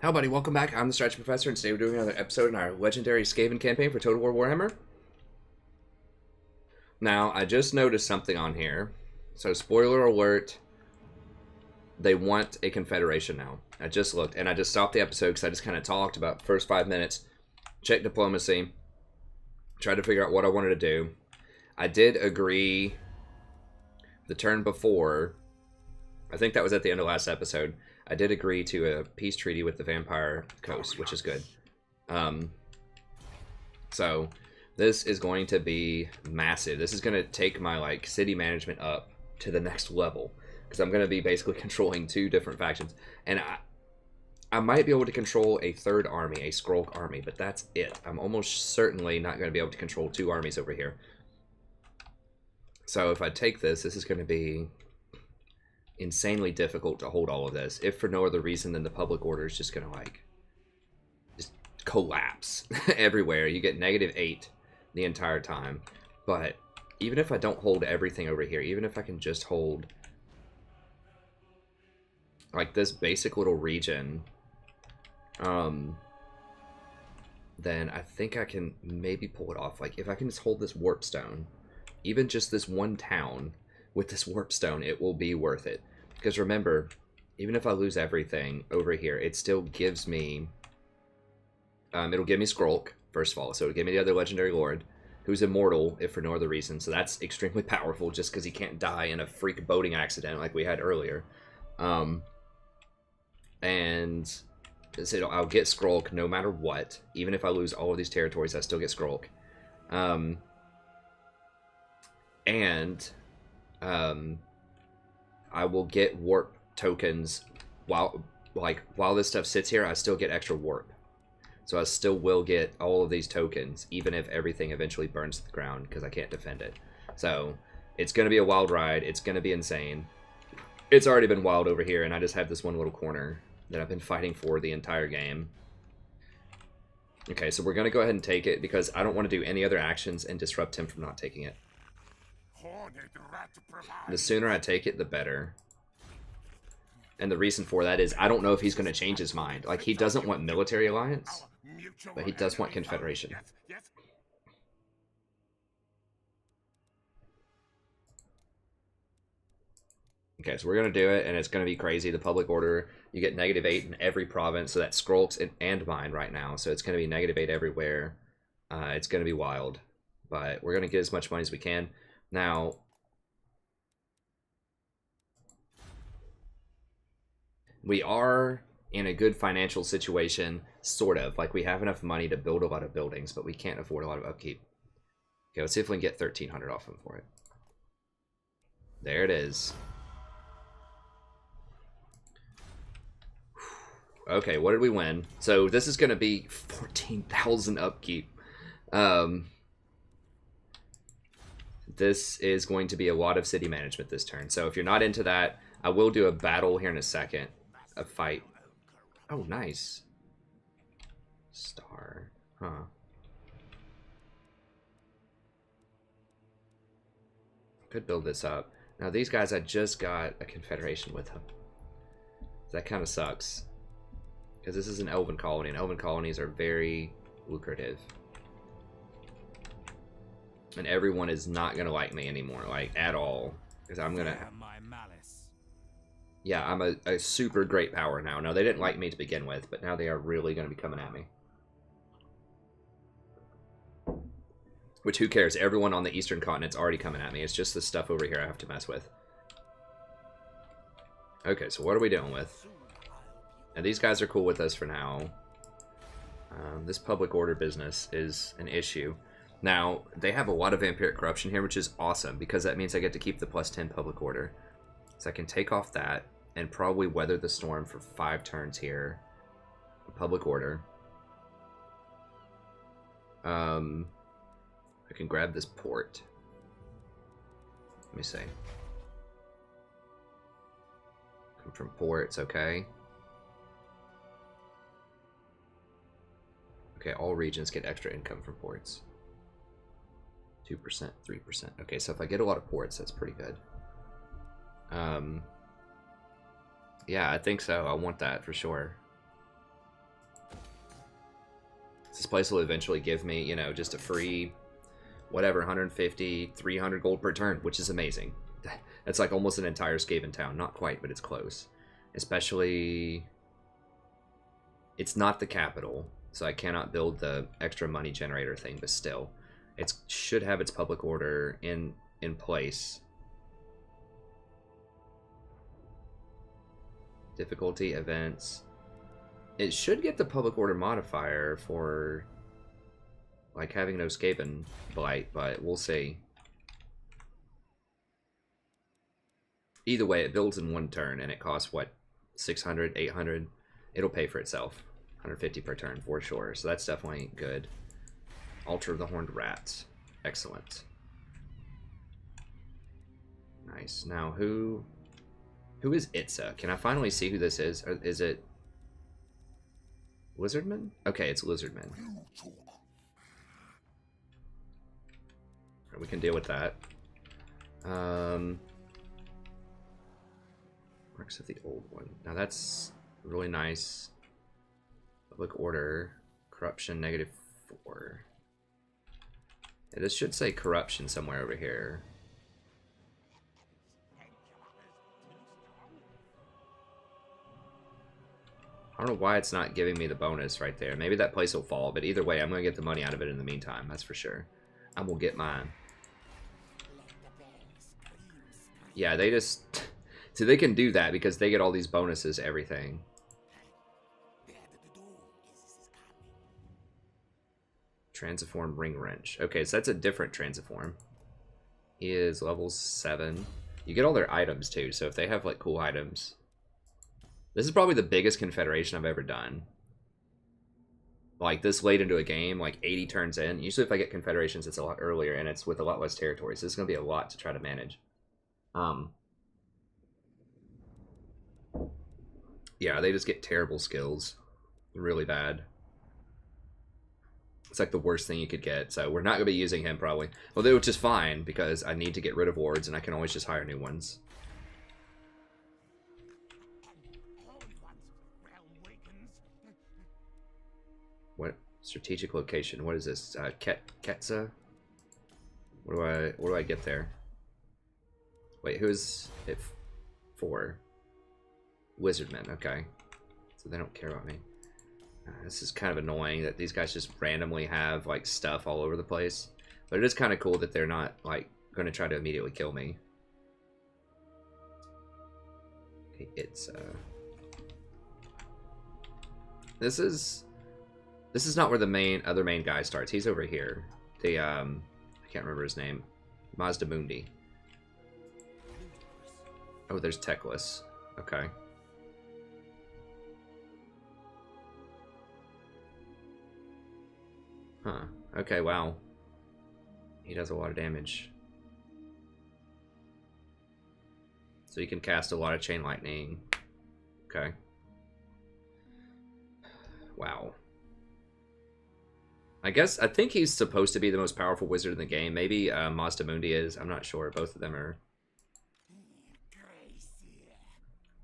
Hello, buddy. Welcome back. I'm the Strategy Professor, and today we're doing another episode in our legendary Skaven campaign for Total War Warhammer. Now, I just noticed something on here. So, spoiler alert, they want a confederation now. I just looked, and I just stopped the episode because I just kind of talked about the first 5 minutes, checked diplomacy, tried to figure out what I wanted to do. I did agree the turn before, I think that was at the end of last episode, I did agree to a peace treaty with the Vampire Coast, which is good. So this is going to be massive. This is going to take my city management up to the next level because I'm going to be basically controlling 2 different factions, and I might be able to control a 3rd army, a Skrulk army, but that's it. I'm almost certainly not going to be able to control 2 armies over here. So if I take this, this is going to be insanely difficult to hold all of this, if for no other reason than the public order is just gonna just collapse everywhere. You get -8 the entire time. But even if I don't hold everything over here, even if I can just hold this basic little region, then I think I can maybe pull it off. If I can just hold this warp stone, even just this one town with this warp stone, it will be worth it. Because remember, even if I lose everything over here, it still gives me... it'll give me Skrulk, first of all. So it'll give me the other Legendary Lord, who's immortal, if for no other reason. So that's extremely powerful, just because he can't die in a freak boating accident like we had earlier. And so I'll get Skrulk no matter what. Even if I lose all of these territories, I still get Skrulk. I will get warp tokens while this stuff sits here. I still get extra warp, so I still will get all of these tokens, even if everything eventually burns to the ground because I can't defend it. So it's gonna be a wild ride. It's gonna be insane. It's already been wild over here, and I just have this one little corner that I've been fighting for the entire game. Okay, so we're gonna go ahead and take it because I don't want to do any other actions and disrupt him from not taking it. The sooner I take it, the better. And the reason for that is I don't know if he's going to change his mind. He doesn't want military alliance, but he does want confederation. Okay, so we're going to do it, and it's going to be crazy. The public order, you get -8 in every province, so that's Skrulk's and mine right now. So it's going to be -8 everywhere. It's going to be wild, but we're going to get as much money as we can. Now, we are in a good financial situation, sort of. We have enough money to build a lot of buildings, but we can't afford a lot of upkeep. Okay, let's see if we can get 1,300 off him for it. There it is. Okay, what did we win? So this is going to be 14,000 upkeep. This is going to be a lot of city management this turn. So if you're not into that, I will do a battle here in a second. A fight. Oh, nice. Star. Huh. Could build this up. Now these guys, I just got a confederation with them. That kind of sucks. Because this is an elven colony, and elven colonies are very lucrative. And everyone is not going to like me anymore, at all. Because I'm going to... Yeah, I'm a super great power now. Now, they didn't like me to begin with, but now they are really going to be coming at me. Which, who cares? Everyone on the eastern continent's already coming at me. It's just the stuff over here I have to mess with. Okay, so what are we dealing with? And these guys are cool with us for now. This public order business is an issue. Now, they have a lot of vampiric corruption here, which is awesome, because that means I get to keep the +10 public order. So I can take off that, and probably weather the storm for 5 turns here. Public order. I can grab this port. Let me see. Come from ports, okay. Okay, all regions get extra income from ports. 2%, 3%. Okay, so if I get a lot of ports, that's pretty good. Yeah, I think so. I want that for sure. This place will eventually give me, you know, just a free, whatever, 150, 300 gold per turn, which is amazing. That's like almost an entire Skaven town. Not quite, but it's close. Especially, it's not the capital, so I cannot build the extra money generator thing, but still, it should have its public order in place. Difficulty, events. It should get the public order modifier for like having no Skaven blight, but we'll see. Either way, it builds in one turn and it costs what, 600, 800? It'll pay for itself. 150 per turn for sure, so that's definitely good. Altar of the Horned Rats. Excellent. Nice. Now who is Itza? Can I finally see who this is? Or is it Lizardman? Okay, it's Lizardman. We can deal with that. Marks of the Old One. Now that's really nice. Public order. Corruption, -4. Yeah, this should say corruption somewhere over here. I don't know why it's not giving me the bonus right there. Maybe that place will fall, but either way, I'm going to get the money out of it in the meantime, that's for sure. I will get mine. Yeah, they just... So they can do that because they get all these bonuses, everything. Transiform Ring Wrench. Okay, so that's a different Transiform. He is level 7. You get all their items too, so if they have like cool items... This is probably the biggest Confederation I've ever done. Like this late into a game, like 80 turns in. Usually if I get Confederations, it's a lot earlier and it's with a lot less territory, so it's going to be a lot to try to manage. Yeah, they just get terrible skills. Really bad. It's like the worst thing you could get, so we're not going to be using him probably. Although, which is fine, because I need to get rid of wards and I can always just hire new ones. What? Strategic location. What is this? Ketza? What do I get there? Wait, who's it for? Wizardmen, okay. So they don't care about me. This is kind of annoying that these guys just randomly have like stuff all over the place. But it is kind of cool that they're not like going to try to immediately kill me. Okay, it's This is not where the other main guy starts. He's over here. The I can't remember his name. Mazdamundi. Oh, there's Teclis. Okay. Huh. Okay, wow. He does a lot of damage. So you can cast a lot of Chain Lightning. Okay. Wow. I think he's supposed to be the most powerful wizard in the game. Maybe Mazdamundi is. I'm not sure. Both of them are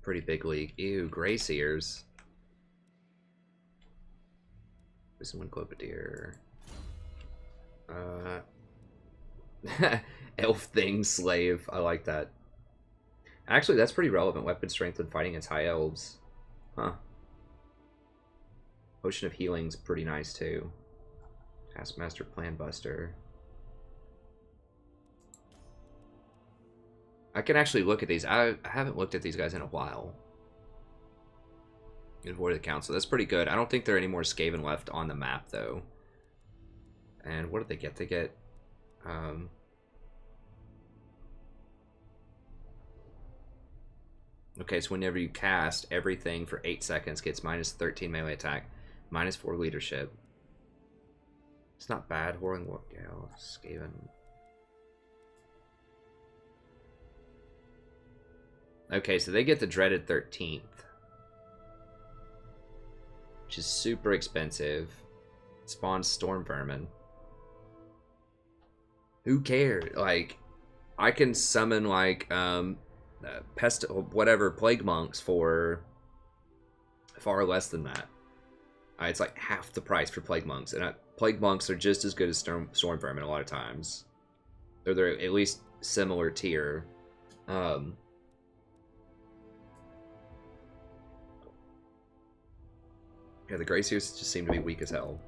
pretty big league. Ew, Greyseers. Wisdom one Clopadeer. Elf thing slave. I like that. Actually, that's pretty relevant. Weapon strength when fighting against high elves. Huh. Potion of healing's pretty nice too. Taskmaster Plan Buster. I can actually look at these. I haven't looked at these guys in a while. Avoid the council. That's pretty good. I don't think there are any more Skaven left on the map though. And what did they get? They get okay, so whenever you cast, everything for 8 seconds gets -13 melee attack, -4 leadership. It's not bad. Whirling Warp Gale, Skaven. Okay, so they get the dreaded 13th. Which is super expensive. Spawns Storm Vermin. Who cares? Like, I can summon like pest whatever plague monks for far less than that. It's like half the price for Plague Monks, and Plague Monks are just as good as Storm Vermin a lot of times. Or they're at least similar tier. Yeah, the Graciers just seem to be weak as hell.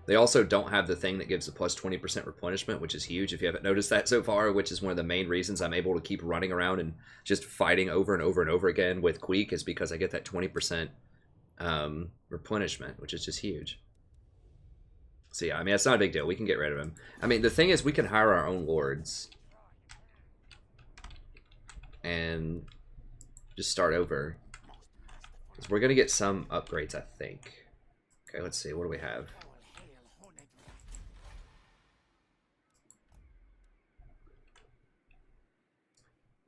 They also don't have the thing that gives a plus 20% replenishment, which is huge if you haven't noticed that so far, which is one of the main reasons I'm able to keep running around and just fighting over and over and over again with Queek, is because I get that 20% replenishment, which is just huge. So yeah, I mean, it's not a big deal. We can get rid of him. I mean, the thing is, we can hire our own lords and just start over. Because we're going to get some upgrades, I think. Okay, let's see. What do we have?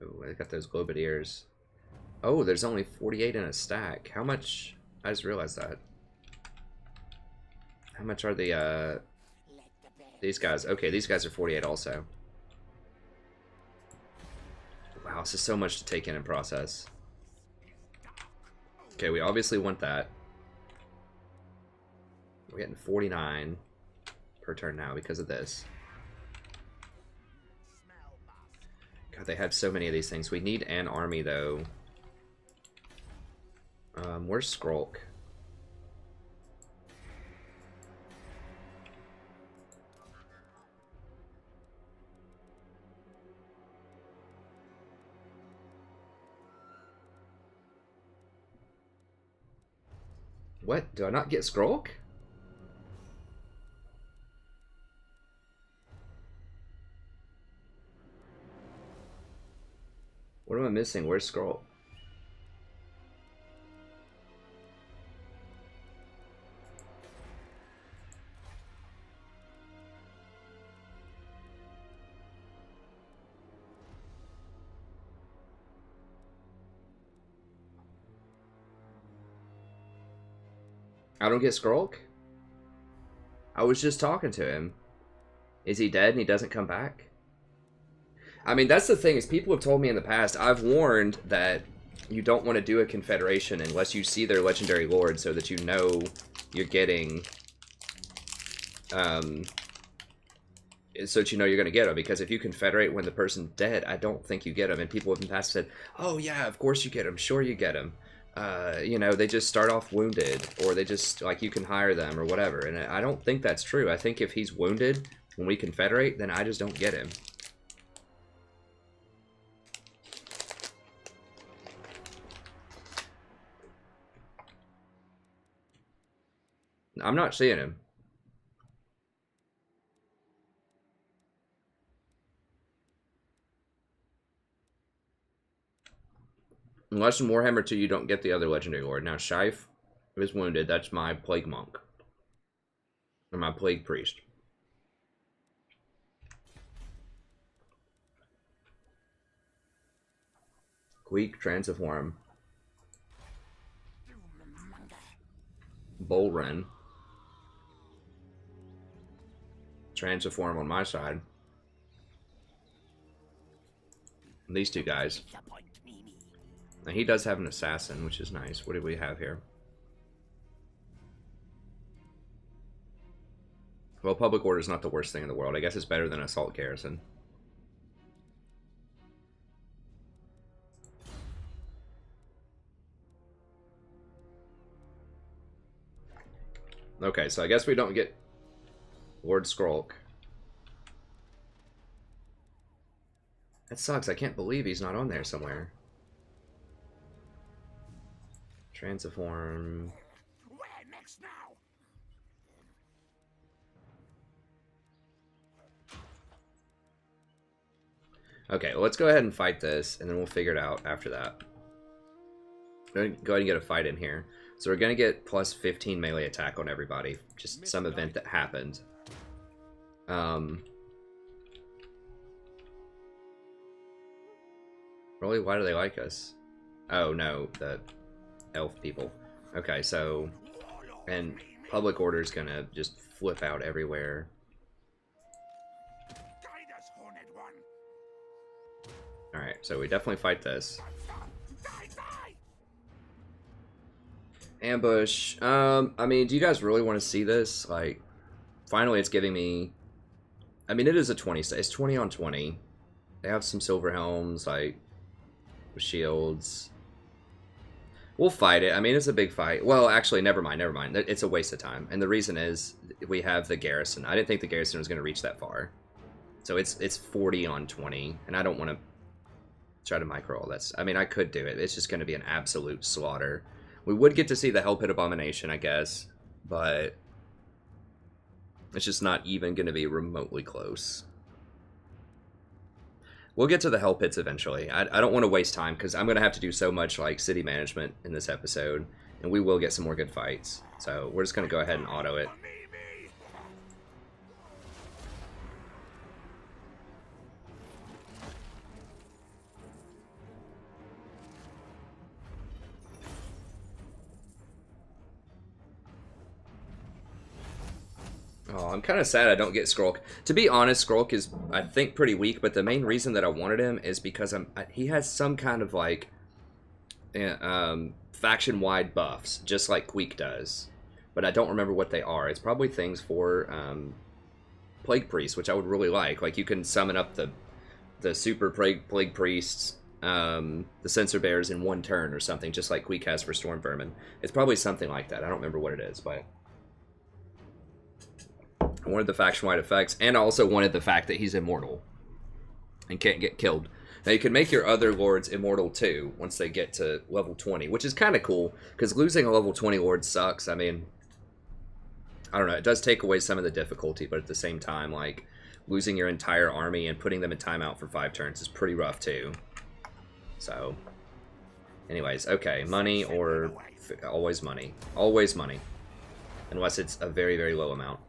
Oh, I got those Globadiers. Oh, there's only 48 in a stack. How much? I just realized that. How much are the, these guys? Okay, these guys are 48 also. Wow, this is so much to take in and process. Okay, we obviously want that. We're getting 49 per turn now because of this. God, they have so many of these things. We need an army, though. Where's Skrulk? What? Do I not get Skrulk? What am I missing? Where's Skrulk? I don't get Skrulk? I was just talking to him. Is he dead and he doesn't come back? I mean, that's the thing, is people have told me in the past, I've warned that you don't want to do a confederation unless you see their legendary lord, so that you know you're getting, so that you know you're going to get them. Because if you confederate when the person's dead, I don't think you get them. And people have in the past said, oh yeah, of course you get them, sure you get them. You know, they just start off wounded, or they just, like, you can hire them or whatever. And I don't think that's true. I think if he's wounded when we confederate, then I just don't get him. I'm not seeing him. Unless in Warhammer 2 you don't get the other legendary lord. Now Shife is wounded. That's my plague monk. Or my plague priest. Queek, Transform. Bullrun. Transform on my side. And these two guys. Now he does have an assassin, which is nice. What do we have here? Well, public order is not the worst thing in the world. I guess it's better than assault garrison. Okay, so I guess we don't get Lord Skrulk. That sucks. I can't believe he's not on there somewhere. Transform. Where next now? Okay, well, let's go ahead and fight this, and then we'll figure it out after that. Go ahead and get a fight in here. So we're going to get plus 15 melee attack on everybody. Just some event that happened. Really? Why do they like us? Oh, no. The elf people. Okay, so... And public order is going to just flip out everywhere. Alright, so we definitely fight this. Ambush. I mean, do you guys really want to see this? Like, finally, it's giving me. I mean, it is a 20. It's 20 on 20. They have some silver helms, like with shields. We'll fight it. I mean, it's a big fight. Well, actually, never mind. Never mind. It's a waste of time. And the reason is we have the garrison. I didn't think the garrison was going to reach that far. So it's 40 on 20, and I don't want to try to micro all this. I mean, I could do it. It's just going to be an absolute slaughter. We would get to see the Hell Pit Abomination, I guess, but it's just not even going to be remotely close. We'll get to the Hell Pits eventually. I don't want to waste time because I'm going to have to do so much like city management in this episode, and we will get some more good fights. So we're just going to go ahead and auto it. Oh, I'm kind of sad I don't get Skrulk. To be honest, Skrulk is, I think, pretty weak, but the main reason that I wanted him is because he has some kind of, like, faction-wide buffs, just like Queek does. But I don't remember what they are. It's probably things for Plague Priest, which I would really like. Like, you can summon up the Super Plague Priests, the Censor Bears in one turn or something, just like Queek has for Storm Vermin. It's probably something like that. I don't remember what it is, but I wanted the faction-wide effects, and I also wanted the fact that he's immortal and can't get killed. Now, you can make your other lords immortal, too, once they get to level 20, which is kind of cool, because losing a level 20 lord sucks. I mean, I don't know, it does take away some of the difficulty, but at the same time, like, losing your entire army and putting them in timeout for 5 turns is pretty rough, too. So, anyways, okay, money or... always money. Always money. Unless it's a very, very low amount.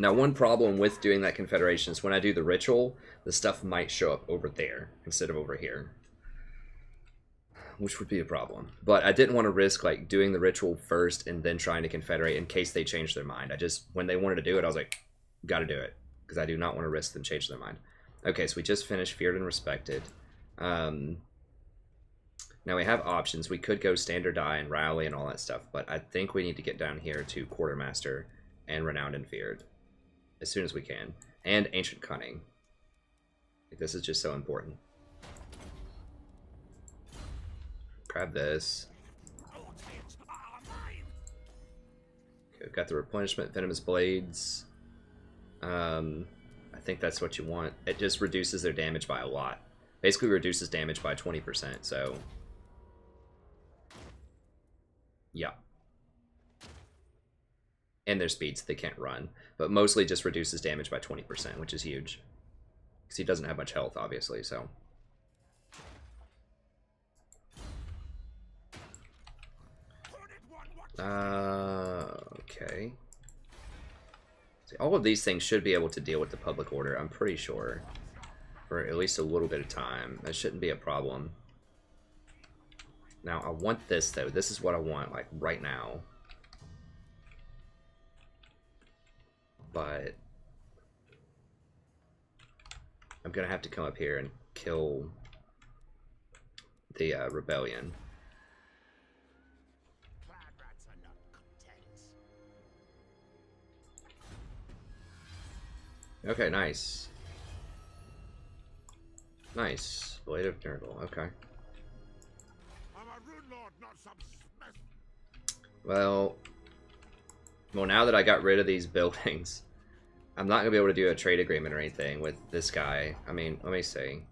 Now, one problem with doing that confederation is when I do the ritual, the stuff might show up over there instead of over here, which would be a problem. But I didn't want to risk like doing the ritual first and then trying to confederate in case they changed their mind. When they wanted to do it, I was like, got to do it, because I do not want to risk them changing their mind. Okay, so we just finished Feared and Respected. Now we have options. We could go Stand or Die and Rally and all that stuff, but I think we need to get down here to Quartermaster and Renowned and Feared as soon as we can. And Ancient Cunning. Like, this is just so important. Grab this. Okay, we've got the Replenishment, Venomous Blades. I think that's what you want. It just reduces their damage by a lot. Basically reduces damage by 20%, so... yeah. And their speed, so they can't run. But mostly just reduces damage by 20%, which is huge. Because he doesn't have much health, obviously, so... okay. See, all of these things should be able to deal with the public order, I'm pretty sure. For at least a little bit of time. That shouldn't be a problem. Now, I want this, though. This is what I want, like, right now. But I'm going to have to come up here and kill the rebellion. Okay, nice. Nice. Blade of Nurgle, okay. Well, now that I got rid of these buildings, I'm not going to be able to do a trade agreement or anything with this guy. I mean, let me see.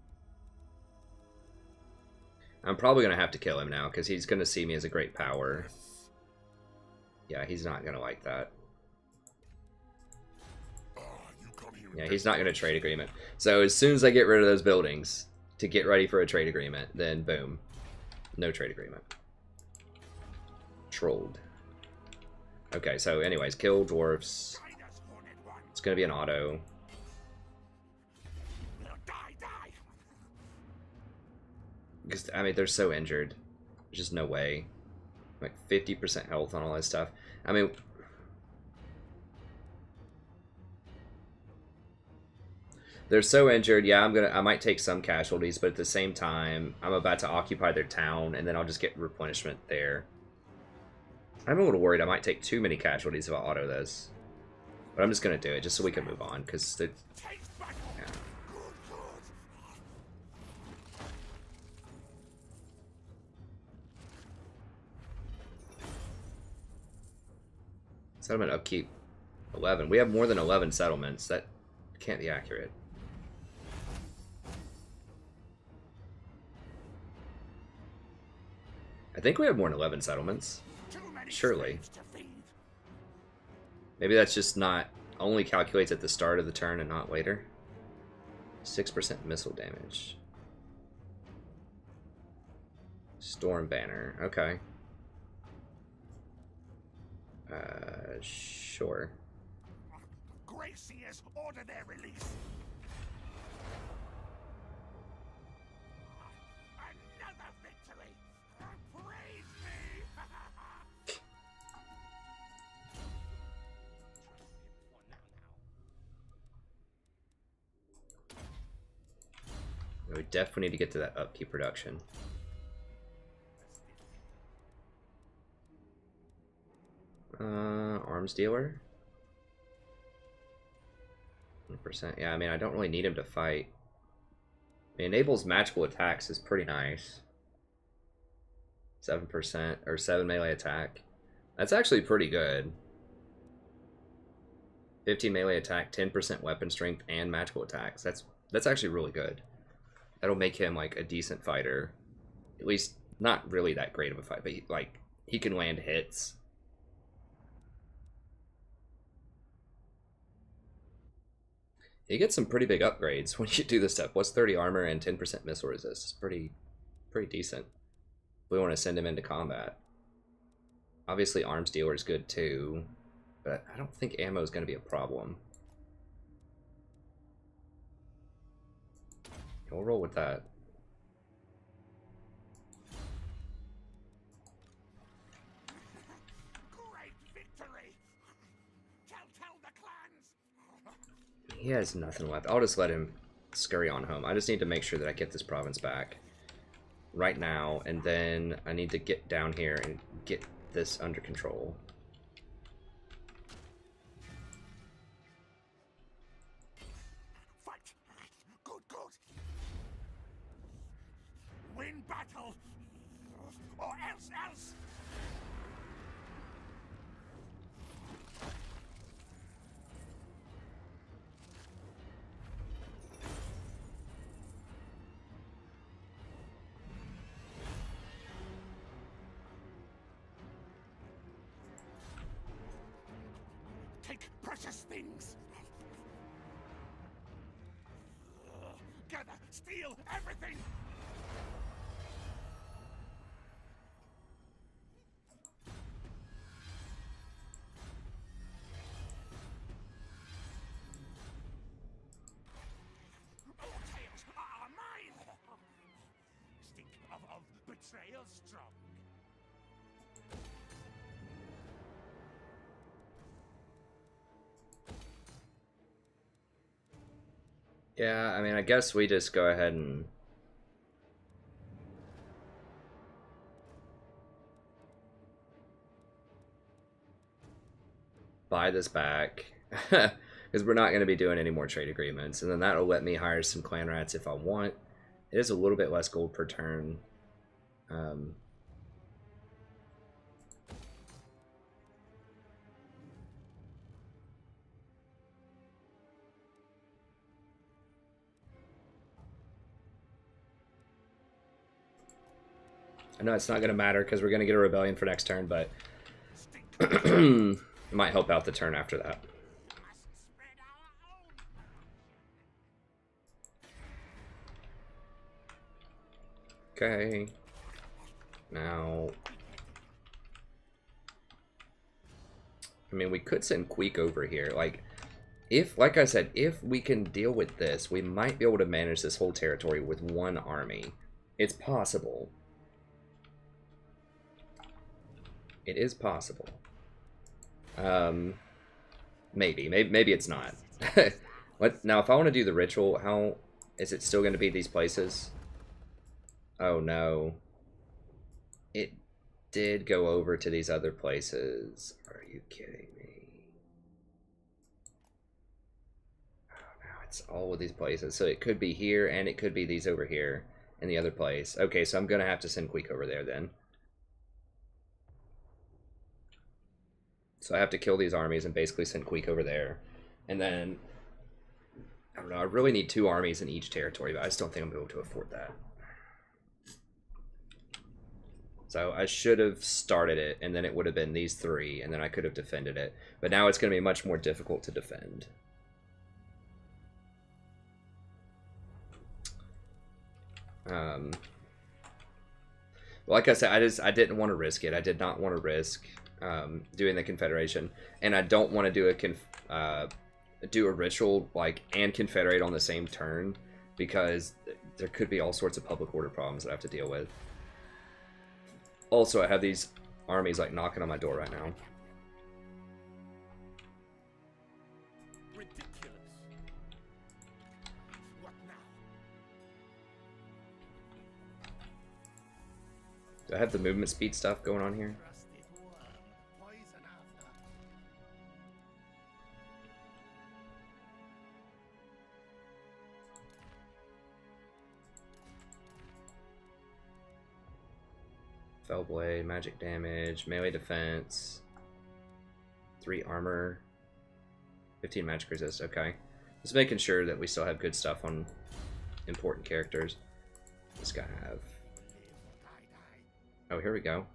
I'm probably going to have to kill him now, because he's going to see me as a great power. Yeah, he's not going to like that. Yeah, he's not going to trade agreement. So as soon as I get rid of those buildings to get ready for a trade agreement, then boom. No trade agreement. Trolled. Okay, so anyways, kill dwarfs. It's going to be an auto. Because, I mean, they're so injured. There's just no way. Like 50% health on all that stuff. I mean... They're so injured. Yeah, I might take some casualties, but at the same time, I'm about to occupy their town, and then I'll just get replenishment there. I'm a little worried I might take too many casualties if I auto this. But I'm just going to do it, just so we can move on, because they're... Yeah. Settlement upkeep 11. We have more than 11 settlements. That can't be accurate. I think we have more than 11 settlements. Surely. Maybe that's just not... Only calculates at the start of the turn and not later. 6% missile damage. Storm banner. Okay. Sure. Gracious, order their release. Another victory. Praise me. We definitely need to get to that upkeep production. Arms dealer. 100%. Yeah, I mean, I don't really need him to fight. It enables magical attacks is pretty nice. 7% or 7 melee attack. That's actually pretty good. 15 melee attack, 10% weapon strength, and magical attacks. That's actually really good. That'll make him like a decent fighter. At least not really that great of a fight, but he can land hits. You get some pretty big upgrades when you do this stuff. What's 30 armor and 10% missile resist? It's pretty decent. We want to send him into combat. Obviously, arms dealer is good too, but I don't think ammo is going to be a problem. We'll roll with that. Great victory. Tell the clans. He has nothing left. I'll just let him scurry on home. I just need to make sure that I get this province back right now, and then I need to get down here and get this under control. Fight. Good. Win battle. Or else. Take precious things. Gather, steal everything. All tales are mine. Stink of betrayal strong. Yeah, I mean, I guess we just go ahead and... buy this back. Because we're not going to be doing any more trade agreements. And then that'll let me hire some clan rats if I want. It is a little bit less gold per turn. I know it's not going to matter because we're going to get a rebellion for next turn, but it might help out the turn after that. Okay. Now, I mean, we could send Queek over here. Like I said, if we can deal with this, we might be able to manage this whole territory with one army. It's possible. It is possible. Maybe it's not. What now? If I want to do the ritual, how is it still going to be these places? Oh no, it did go over to these other places. Are you kidding me? Oh, now it's all of these places. So it could be here, and it could be these over here in the other place. Okay, so I'm gonna have to send Queek over there then. So I have to kill these armies and basically send Queek over there. And then, I don't know, I really need 2 armies in each territory, but I just don't think I'm able to afford that. So I should have started it, and then it would have been these 3, and then I could have defended it. But now it's going to be much more difficult to defend. Like I said, I didn't want to risk it. I did not want to risk doing the Confederation, and I don't want to do a ritual like and Confederate on the same turn, because there could be all sorts of public order problems that I have to deal with. Also, I have these armies like knocking on my door right now. Ridiculous. What now? Do I have the movement speed stuff going on here? Rusted worm. Poison after. Fell blade, magic damage, melee defense, 3 armor, 15 magic resist. Okay, just making sure that we still have good stuff on important characters. This guy have. Oh, here we go.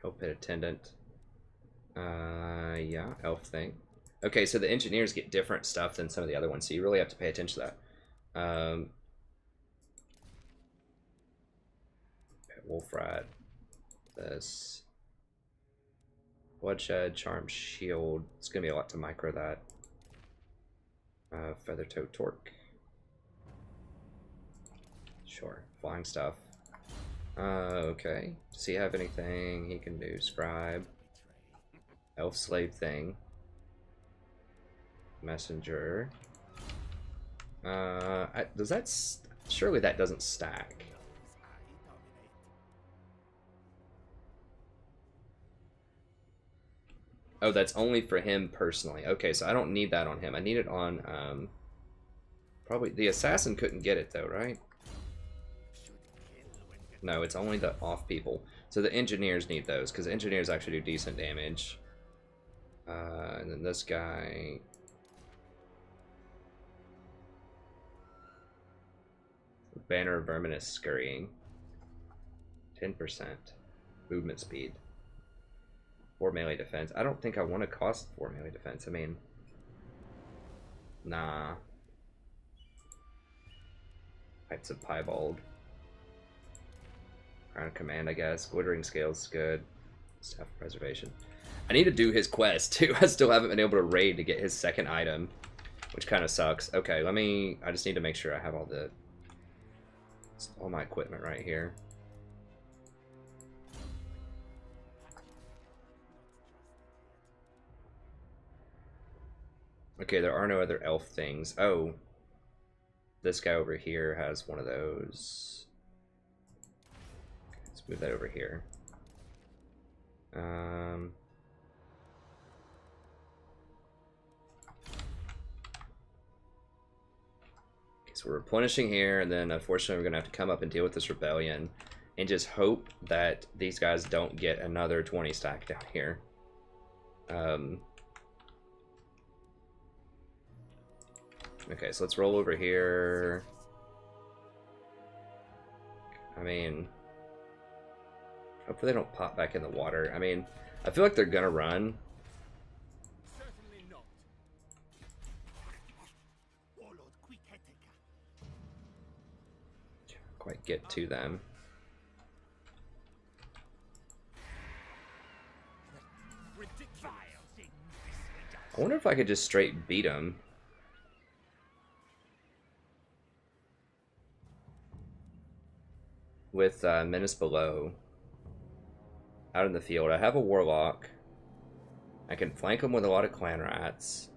Help pit attendant. Yeah, elf thing. Okay, so the engineers get different stuff than some of the other ones, so you really have to pay attention to that. Wolf rat. This. Bloodshed, charm, shield. It's gonna be a lot to micro that. Feather toe torque. Sure, flying stuff. Okay. Does he have anything he can do? Scribe. Elf slave thing. Messenger. Does that... Surely that doesn't stack. Oh, that's only for him personally. Okay, so I don't need that on him. I need it on, probably... The assassin couldn't get it, though, right? No, it's only the off people. So the engineers need those, because engineers actually do decent damage. And then this guy... Banner of Verminous Scurrying. 10%. Movement speed. 4 melee defense. I don't think I want to cost 4 melee defense. I mean... Nah. Heights of Piebald. Crown of Command, I guess. Glittering Scales is good. Staff of Preservation. I need to do his quest, too. I still haven't been able to raid to get his second item, which kind of sucks. Okay, let me... I just need to make sure I have all my equipment right here. Okay, there are no other elf things. Oh. This guy over here has one of those. Let's move that over here. So we're replenishing here, and then unfortunately we're going to have to come up and deal with this rebellion and just hope that these guys don't get another 20 stack down here. Okay, so let's roll over here. I mean, hopefully they don't pop back in the water. I mean, I feel like they're going to run. Certainly not. Quite get to them. I wonder if I could just straight beat them. with Menace Below out in the field. I have a Warlock. I can flank them with a lot of Clan Rats.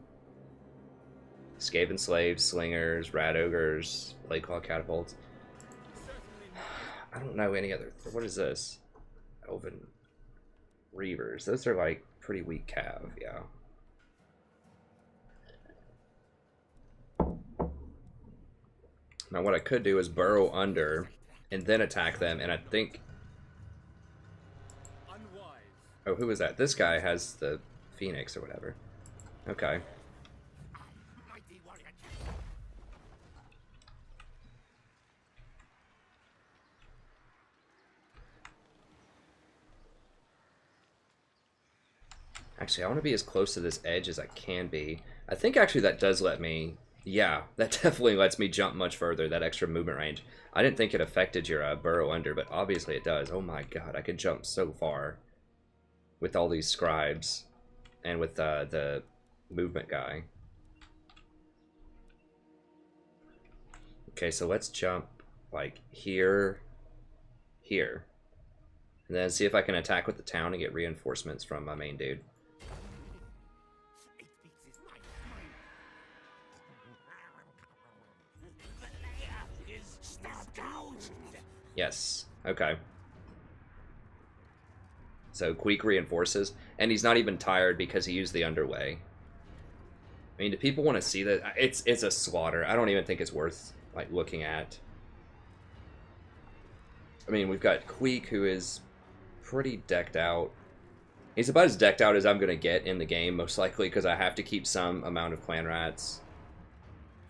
Skaven Slaves, Slingers, Rat Ogres, Plagueclaw Catapults. I don't know any other... What is this? Elven Reavers. Those are like pretty weak cav, yeah. Now what I could do is burrow under and then attack them, and I think... Oh, who is that? This guy has the Phoenix or whatever. Okay. Actually, I want to be as close to this edge as I can be. I think actually that does let me... Yeah, that definitely lets me jump much further, that extra movement range. I didn't think it affected your burrow under, but obviously it does. Oh my god, I could jump so far with all these scribes and with the movement guy. Okay, so let's jump like here, here. And then see if I can attack with the town and get reinforcements from my main dude. Yes. Okay. So Queek reinforces, and he's not even tired because he used the underway. I mean, do people want to see that? It's a slaughter. I don't even think it's worth like looking at. I mean, we've got Queek, who is pretty decked out. He's about as decked out as I'm gonna get in the game, most likely, because I have to keep some amount of Clan Rats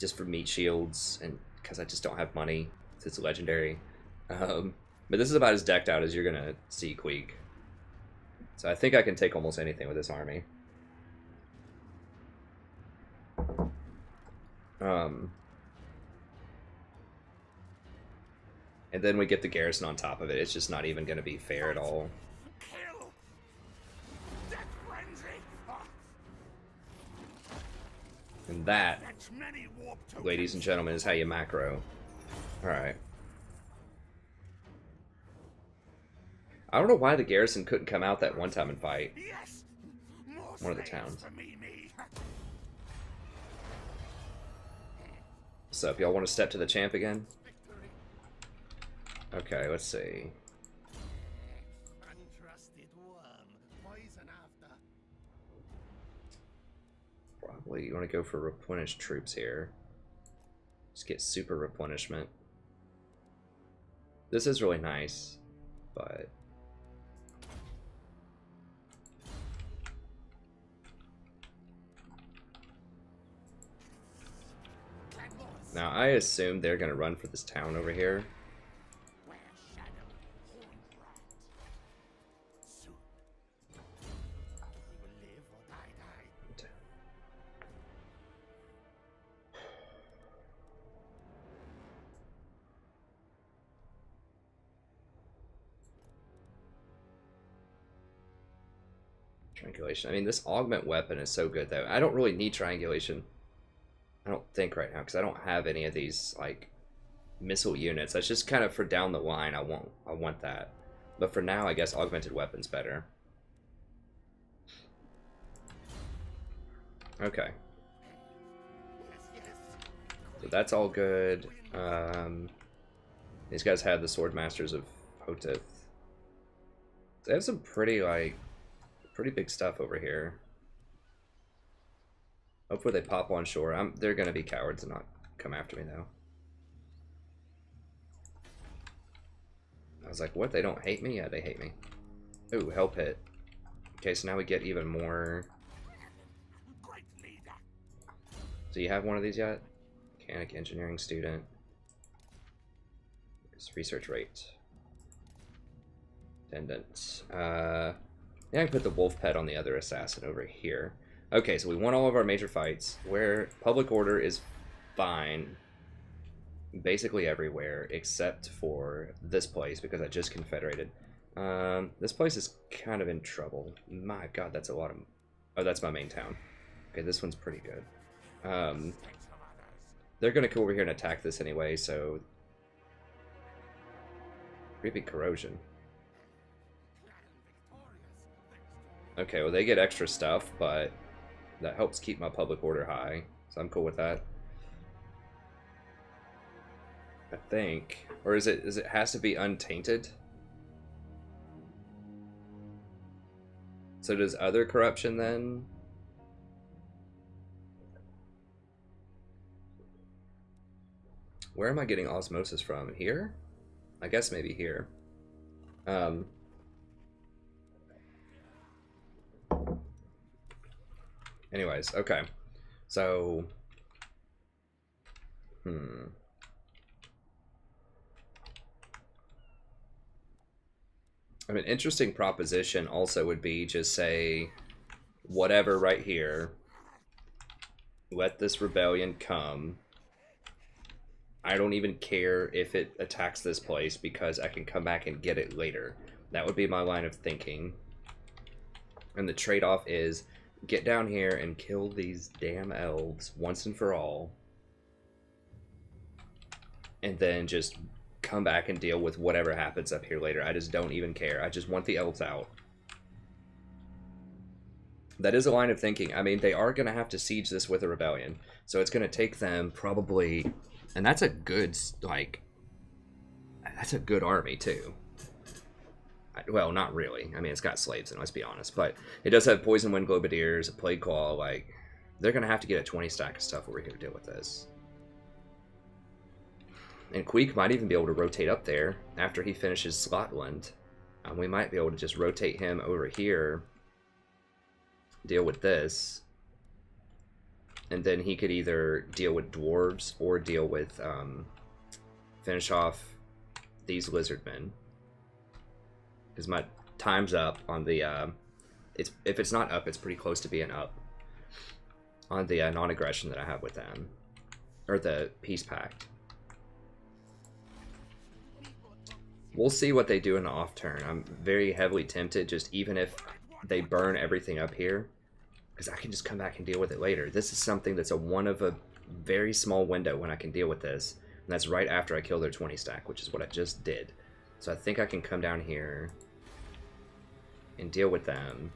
just for meat shields, and because I just don't have money. It's legendary. But this is about as decked out as you're gonna see Queek. So I think I can take almost anything with this army. And then we get the garrison on top of it. It's just not even gonna be fair at all. And that, ladies and gentlemen, is how you macro. Alright. I don't know why the garrison couldn't come out that one time and fight one of the towns. So if y'all want to step to the champ again? Okay, let's see. Probably you want to go for replenished troops here. Just get super replenishment. This is really nice, but... Now, I assume they're going to run for this town over here. Triangulation. I mean, this augment weapon is so good, though. I don't really need triangulation. I don't think right now, because I don't have any of these like missile units. That's just kind of for down the line. I want that. But for now, I guess augmented weapon's better. Okay. So that's all good. These guys have the Sword Masters of Hotith. They have some pretty big stuff over here. Hopefully they pop on shore. They're gonna be cowards and not come after me though. I was like, what? They don't hate me? Yeah, they hate me. Ooh, hell pit. Okay, so now we get even more. Do you have one of these yet? Mechanic engineering student. Research rate. Attendant. Yeah, I can put the wolf pet on the other assassin over here. Okay, so we won all of our major fights. Where public order is fine basically everywhere except for this place because I just confederated. This place is kind of in trouble. My god, that's a lot of... Oh, that's my main town. Okay, this one's pretty good. They're gonna come over here and attack this anyway, so... Creepy corrosion. Okay, well they get extra stuff, but that helps keep my public order high, so I'm cool with that. I think, or is it has to be untainted? So does other corruption then? Where am I getting osmosis from? Here? I guess maybe here. Anyways, okay. So, I mean, interesting proposition also would be just say, whatever right here, let this rebellion come. I don't even care if it attacks this place because I can come back and get it later. That would be my line of thinking. And the trade-off is get down here and kill these damn elves once and for all. And then just come back and deal with whatever happens up here later. I just don't even care. I just want the elves out. That is a line of thinking. I mean, they are going to have to siege this with a rebellion. So it's going to take them probably... And that's a good, like... That's a good army, too. Well, not really. I mean, it's got slaves in it, let's be honest. But it does have Poison Wind Globadiers, a Plague Claw. Like, they're going to have to get a 20 stack of stuff over here to deal with this. And Queek might even be able to rotate up there after he finishes Scotland. We might be able to just rotate him over here, deal with this, and then he could either deal with dwarves or deal with, finish off these lizardmen. Because my time's up on the, if it's not up, it's pretty close to being up on the non-aggression that I have with them, or the peace pact. We'll see what they do in the off turn. I'm very heavily tempted, just even if they burn everything up here, because I can just come back and deal with it later. This is something that's a one of a very small window when I can deal with this, and that's right after I kill their 20 stack, which is what I just did. So I think I can come down here and deal with them.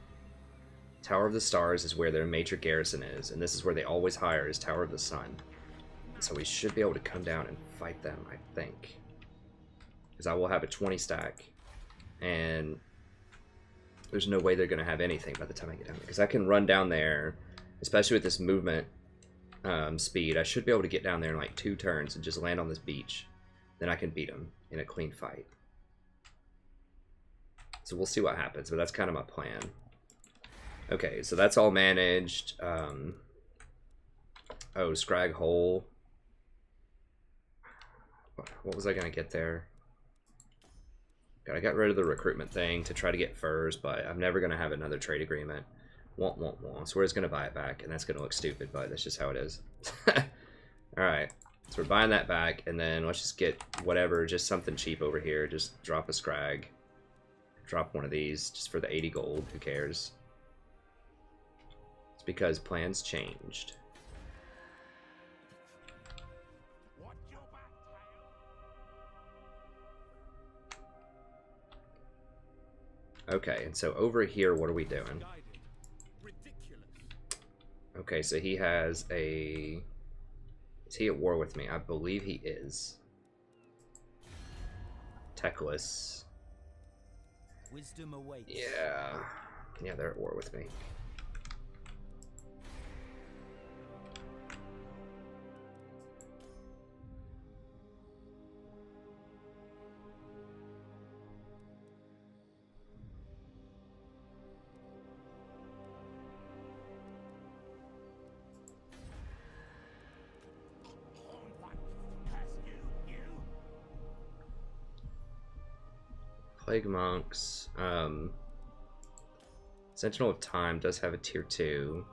Tower of the Stars is where their major garrison is, and this is where they always hire, is Tower of the Sun. So we should be able to come down and fight them, I think. Because I will have a 20 stack, and there's no way they're going to have anything by the time I get down there. Because I can run down there, especially with this movement speed. I should be able to get down there in like 2 turns and just land on this beach. Then I can beat them in a clean fight. So we'll see what happens, but that's kind of my plan. Okay, so that's all managed. Oh, Scrag Hole. What was I going to get there? I got rid of the recruitment thing to try to get furs, but I'm never going to have another trade agreement. Won't. So we're just going to buy it back, and that's going to look stupid, but that's just how it is. Alright, so we're buying that back, and then let's just get whatever, just something cheap over here. Just drop a Scrag. Drop one of these, just for the 80 gold. Who cares? It's because plans changed. Okay, and so over here, what are we doing? Okay, so he has a... Is he at war with me? I believe he is. Techless. Wisdom awaits. Yeah. Yeah, they're at war with me. Plague Monks. Sentinel of Time does have a tier 2.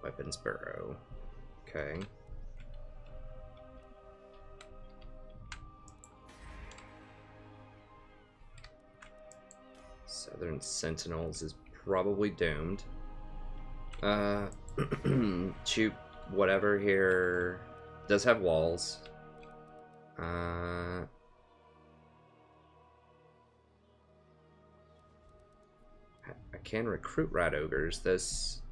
Weapons Burrow. Okay. Southern Sentinels is probably doomed. Shoot whatever here. Does have walls. can recruit rat ogres. This...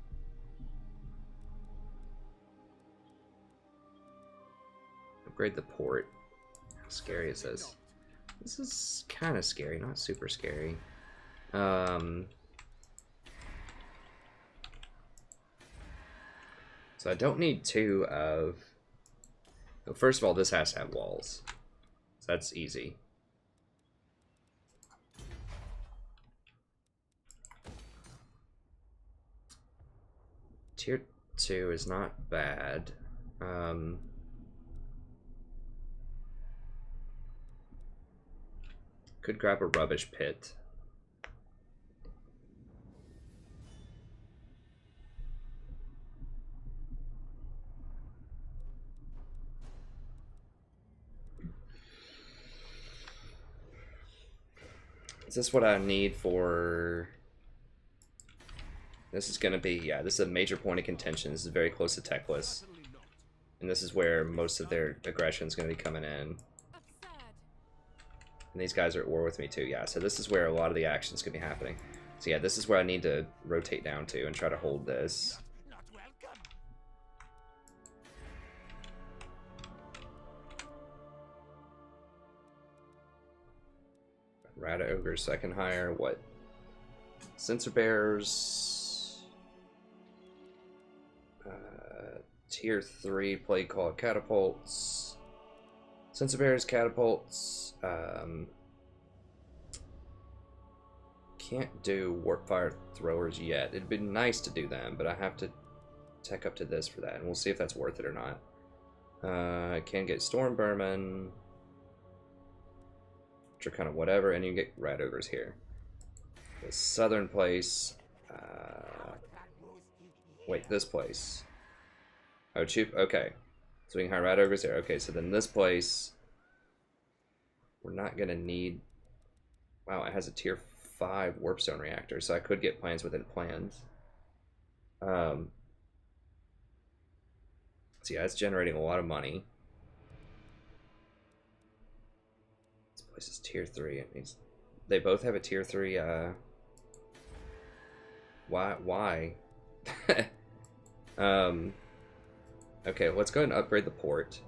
Upgrade the port. How scary is this? This is kind of scary, not super scary. So I don't need 2 of... Well, first of all, this has to have walls. So that's easy. Tier 2 is not bad. Could grab a rubbish pit. Is this what I need for... This is going to be, yeah, this is a major point of contention. This is very close to Techless. And this is where most of their aggression is going to be coming in. And these guys are at war with me too, yeah. So this is where a lot of the action is going to be happening. So yeah, this is where I need to rotate down to and try to hold this. Rat ogres, so I can hire what? Sensor bears. Tier 3 plague call catapults. Sensor bears, catapults. Can't do warp fire throwers yet. It'd be nice to do them, but I have to tech up to this for that, and we'll see if that's worth it or not. I can get storm vermin, which are kind of whatever, and you get rat ogres here. The southern place. Wait, this place. Oh, cheap. Okay, so we can hire rat ogres there. Okay, so then this place, we're not gonna need. Wow, it has a tier 5 warpstone reactor, so I could get plans within plans. So yeah, it's generating a lot of money. This place is tier 3. It needs. They both have a tier 3. Why? Okay, let's go ahead and upgrade the port.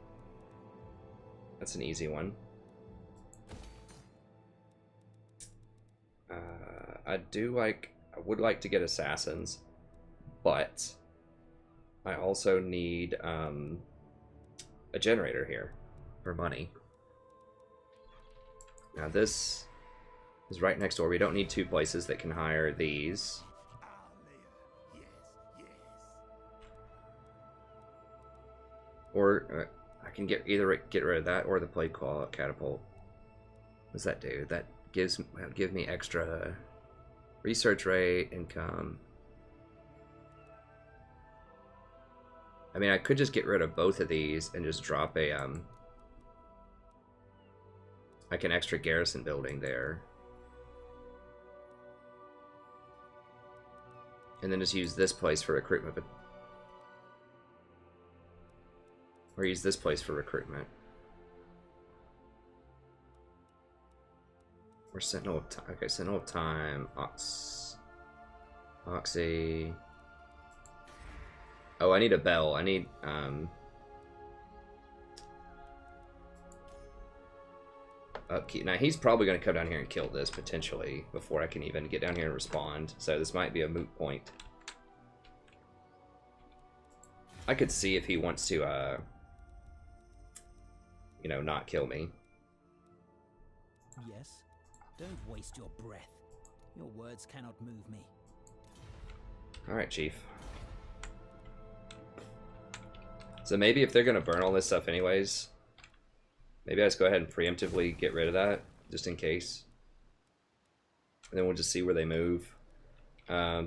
That's an easy one. I would like to get assassins, but I also need a generator here for money. Now this is right next door. We don't need 2 places that can hire these. Or I can get rid of that or the plague claw catapult. What does that do? That give me extra research rate, income. I mean, I could just get rid of both of these and just drop a like an extra garrison building there. And then just use this place for recruitment. Or use this place for recruitment. Or Sentinel of Time. Okay, Sentinel of Time. Oxy. Oh, I need a bell. I need, upkeep. Now, he's probably going to come down here and kill this, potentially, before I can even get down here and respond. So this might be a moot point. I could see if he wants to, you know, not kill me. Yes. Don't waste your breath. Your words cannot move me. Alright, Chief. So maybe if they're going to burn all this stuff anyways, maybe I just go ahead and preemptively get rid of that, just in case. And then we'll just see where they move.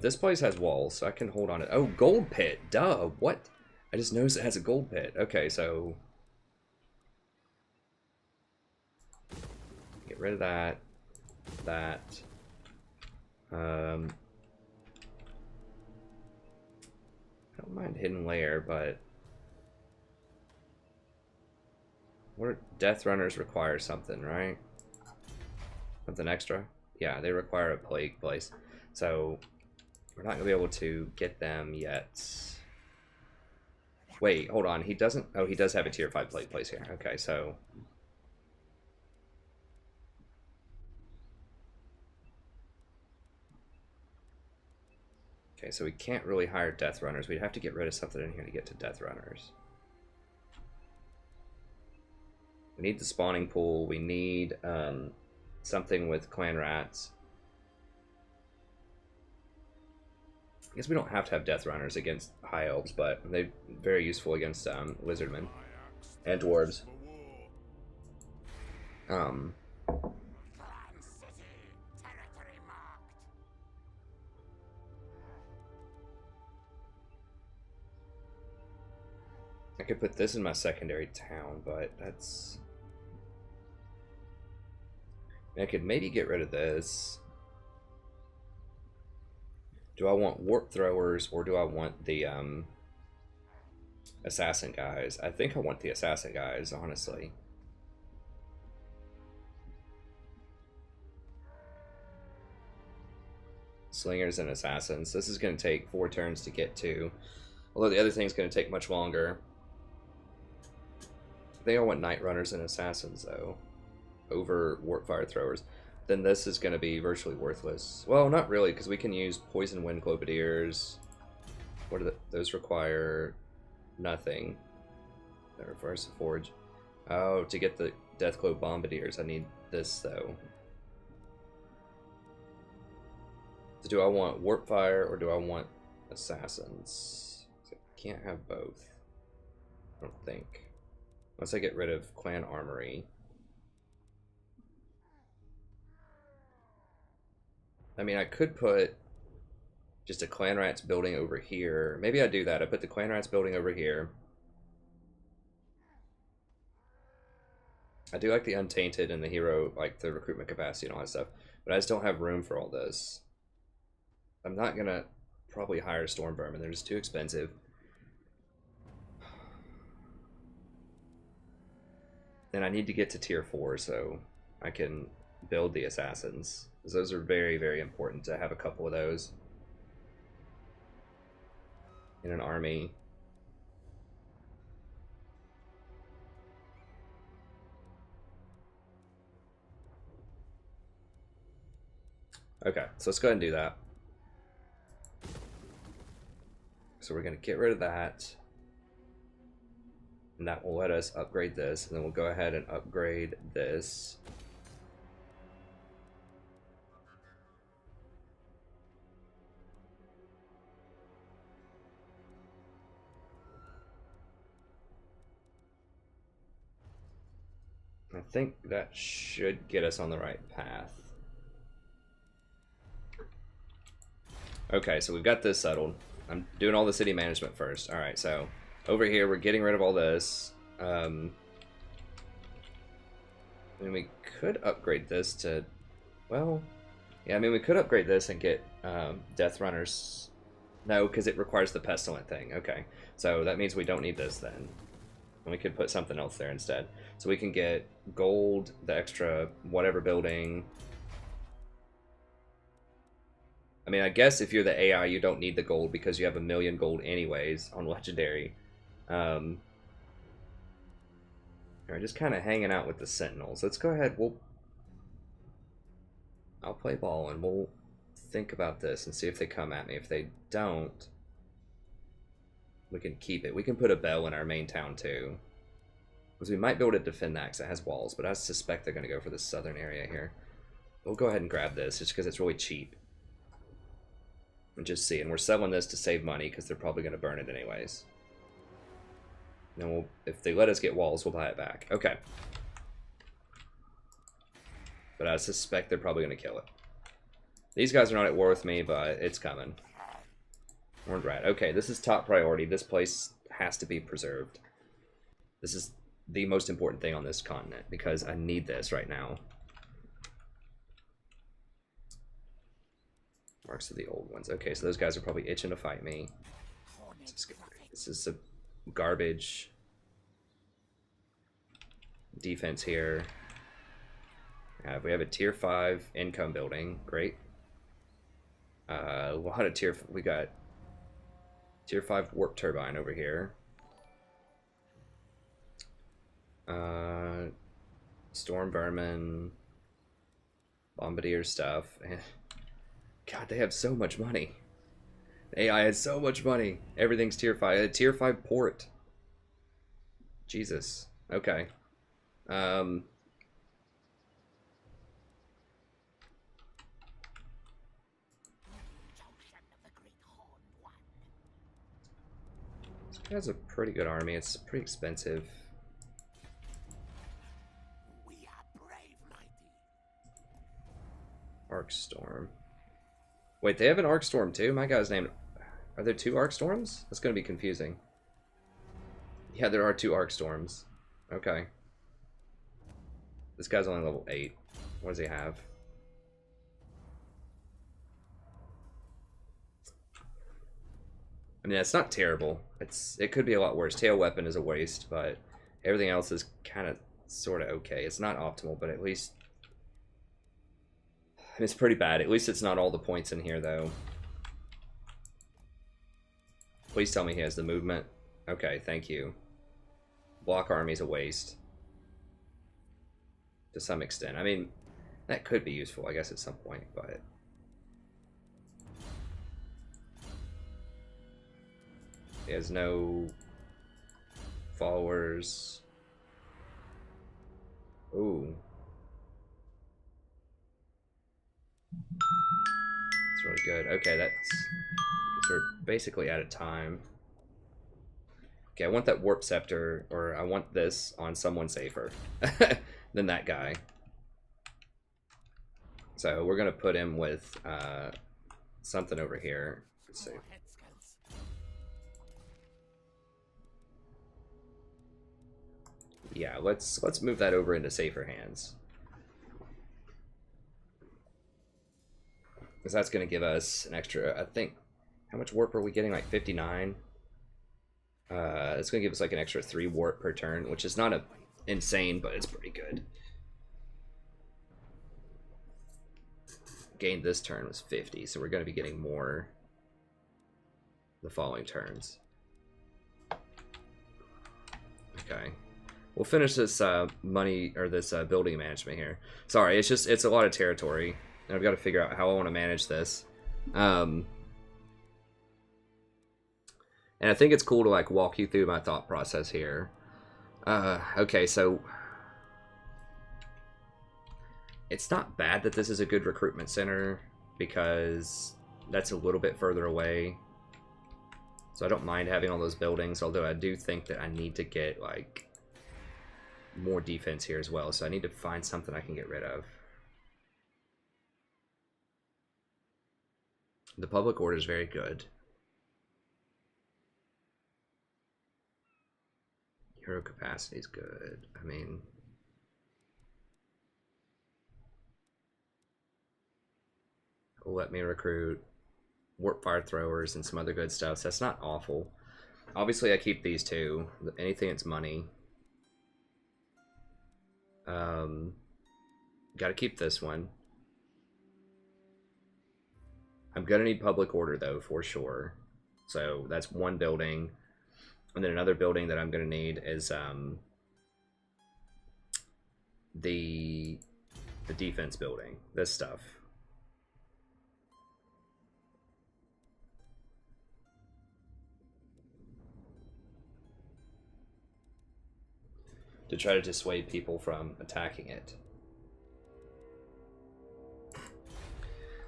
This place has walls, so I can hold on to it. Oh, gold pit! Duh! What? I just noticed it has a gold pit. Okay, so... Get rid of that. That. I don't mind hidden layer, but what death runners require something, right? Something extra? Yeah, they require a plague place. So We're not going to be able to get them yet. Wait, hold on. He doesn't... Oh, he does have a tier 5 plate place here. Okay, so... Okay, so we can't really hire Death Runners. We'd have to get rid of something in here to get to Death Runners. We need the spawning pool. We need something with clan rats. I guess we don't have to have Death Runners against High Elves, but they're very useful against Lizardmen and Dwarves. I could put this in my secondary town, but that's... I could maybe get rid of this. Do I want warp throwers or do I want the assassin guys? I think I want the assassin guys, honestly. Slingers and assassins. This is going to take 4 turns to get to. Although the other thing's going to take much longer. I think I want night runners and assassins, though, over warp fire throwers. Then this is going to be virtually worthless. Well, not really, because we can use poison wind clopediers. What do those require? Nothing. That requires a forge. Oh, to get the Deathclaw bombardiers, I need this, though. So do I want warp fire or do I want assassins? I can't have both. I don't think. Unless I get rid of clan armory. I mean, I could put just a clan rats building over here. Maybe I do that. I put the clan rats building over here. I do like the untainted and the hero, like the recruitment capacity and all that stuff, but I just don't have room for all this. I'm not gonna probably hire storm vermin. They're just too expensive. And I need to get to tier 4 so I can build the assassins. Because those are very, very important to have a couple of those in an army. Okay, so let's go ahead and do that. So we're going to get rid of that. And that will let us upgrade this. And then we'll go ahead and upgrade this. I think that should get us on the right path. Okay, so we've got this settled. I'm doing all the city management first. Alright, so over here we're getting rid of all this. And we could upgrade this to, well, yeah, I mean we could upgrade this and get Death Runners. No, because it requires the Pestilent thing. Okay, so that means we don't need this then. And we could put something else there instead. So we can get gold, the extra whatever building. I mean, I guess if you're the AI, you don't need the gold because you have 1,000,000 gold anyways on Legendary. We're just kind of hanging out with the Sentinels. Let's go ahead. I'll play ball and we'll think about this and see if they come at me. If they don't, we can keep it. We can put a bell in our main town too. Because we might be able to defend that because it has walls, but I suspect they're going to go for the southern area here. We'll go ahead and grab this just because it's really cheap. And just see, and we're selling this to save money because they're probably going to burn it anyways. And then if they let us get walls, we'll buy it back. Okay. But I suspect they're probably going to kill it. These guys are not at war with me, but it's coming. Horned rat. Okay, this is top priority. This place has to be preserved. This is the most important thing on this continent because I need this right now. Marks of the old ones. Okay, so those guys are probably itching to fight me. This is a garbage defense here. We have a tier 5 income building. Great. A lot of tier. We got tier 5 warp turbine over here. Storm vermin, bombardier stuff. God, they have so much money. AI has so much money. Everything's tier 5. A tier 5 port. Jesus. Okay. He has a pretty good army. It's pretty expensive. We are brave, mighty. Arcstorm. Wait, they have an Arcstorm too? My guy's named... Are there 2 Arcstorms? That's going to be confusing. Yeah, there are 2 Arcstorms. Okay. This guy's only level 8. What does he have? I mean, it's not terrible. It could be a lot worse. Tail weapon is a waste, but everything else is kind of sort of okay. It's not optimal, but at least it's pretty bad. At least it's not all the points in here, though. Please tell me he has the movement. Okay, thank you. Block army's a waste. To some extent. I mean, that could be useful, I guess, at some point, but... He has no followers. Ooh. It's really good. Okay, that's... We're basically out of time. Okay, I want that warp scepter, or I want this on someone safer than that guy. So we're gonna put him with something over here. Let's see. Yeah, let's move that over into safer hands. Because that's going to give us an extra, I think, how much warp are we getting? Like 59? It's going to give us like an extra 3 warp per turn, which is not insane, but it's pretty good. Gain this turn was 50, so we're going to be getting more the following turns. Okay. We'll finish this money, or this building management here. Sorry, it's a lot of territory. And I've got to figure out how I want to manage this. And I think it's cool to like walk you through my thought process here. Okay, so it's not bad that this is a good recruitment center because that's a little bit further away. So I don't mind having all those buildings, although I do think that I need to get like more defense here as well. So I need to find something I can get rid of. The public order is very good. Hero capacity is good. I mean, let me recruit warp fire throwers and some other good stuff. So that's not awful. Obviously, I keep these two. Anything that's money. Got to keep this one. I'm gonna need public order though, for sure. So that's one building, and then another building that I'm gonna need is the defense building. This stuff. To try to dissuade people from attacking it.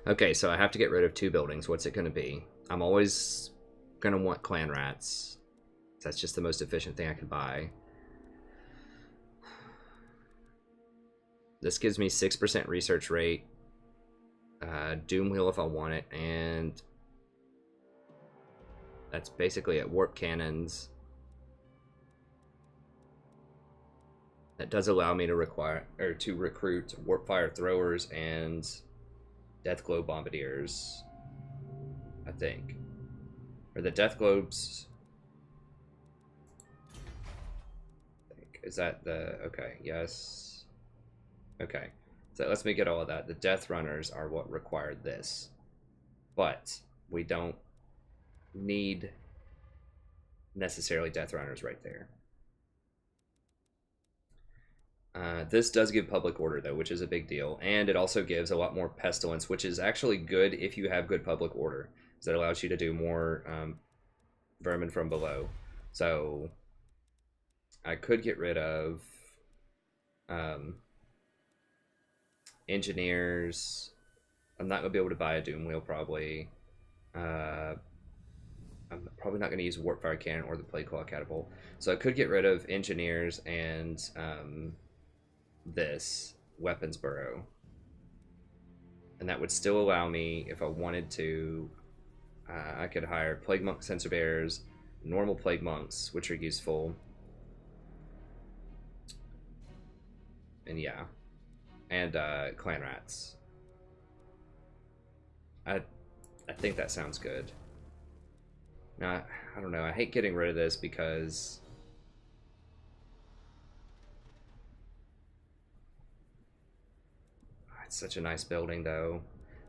Okay, so I have to get rid of 2 buildings. What's it going to be? I'm always going to want clan rats. That's just the most efficient thing I can buy. This gives me 6% research rate. Doom wheel if I want it. And that's basically it. Warp cannons. That does allow me to recruit warp fire throwers and death globe bombardiers, I think. Or the death globes. Is that the... Okay, yes. Okay. So that lets me get all of that. The death runners are what require this. but we don't need necessarily Death Runners right there. This does give public order though, which is a big deal, and it also gives a lot more pestilence, which is actually good if you have good public order, because it allows you to do more vermin from below. So I could get rid of engineers. I'm not gonna be able to buy a doom wheel probably. I'm probably not going to use warp fire cannon or the plague claw catapult, so I could get rid of engineers and this weapons burrow, and that would still allow me, if I wanted to, I could hire plague monk sensor bearers, normal plague monks, which are useful, and yeah, and clan rats. I think that sounds good. Now, I don't know, I hate getting rid of this because it's such a nice building though.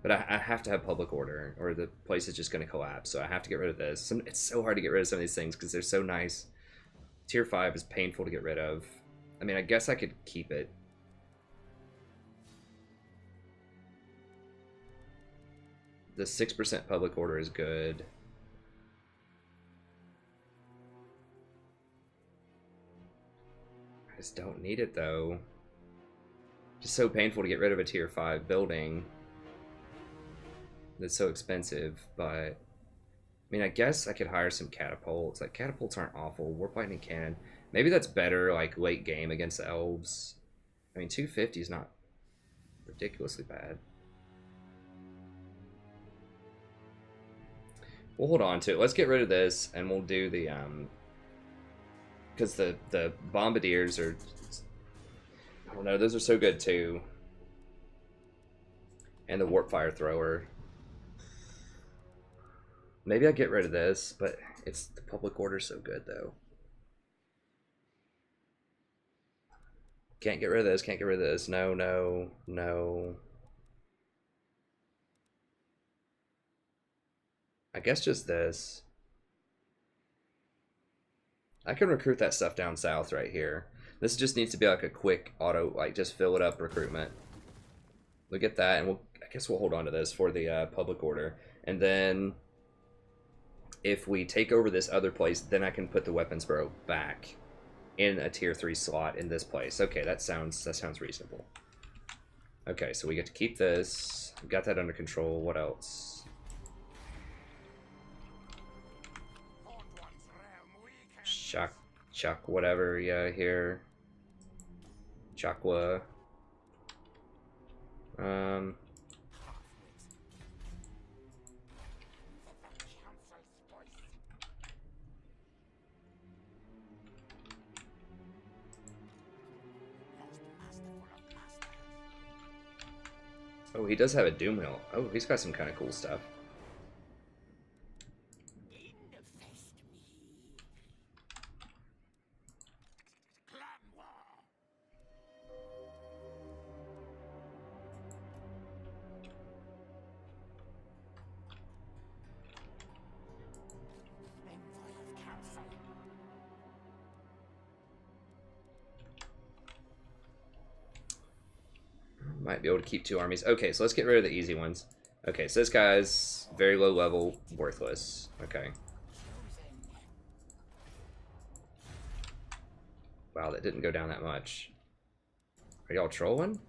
But I have to have public order or the place is just going to collapse, so I have to get rid of this. It's so hard to get rid of some of these things because they're so nice. Tier 5 is painful to get rid of. I mean, I guess I could keep it. The 6% public order is good. I just don't need it though. Just so painful to get rid of a tier 5 building that's so expensive, but I mean, I guess I could hire some catapults. Like, catapults aren't awful. Warp lightning cannon, maybe that's better like late game against the elves. I mean, 250 is not ridiculously bad. We'll hold on to it. Let's get rid of this, and we'll do the because the bombardiers are, I don't know, those are so good too, and the warp fire thrower. Maybe I get rid of this, but it's the public order so good though. Can't get rid of this. Can't get rid of this. No, no, no. I guess just this. I can recruit that stuff down south right here. This just needs to be like a quick auto, like just fill it up recruitment. Look at that, and I guess we'll hold on to this for the public order. And then if we take over this other place, then I can put the weapons burrow back in a tier 3 slot in this place. Okay, that sounds reasonable. Okay, so we get to keep this. We got that under control. What else? Chuck, whatever, yeah, here. Chakwa. Oh, he does have a doom wheel. Oh, he's got some kind of cool stuff. Might be able to keep 2 armies. Okay, so let's get rid of the easy ones. Okay, so this guy's very low level, worthless. Okay. Wow, that didn't go down that much. Are y'all trolling?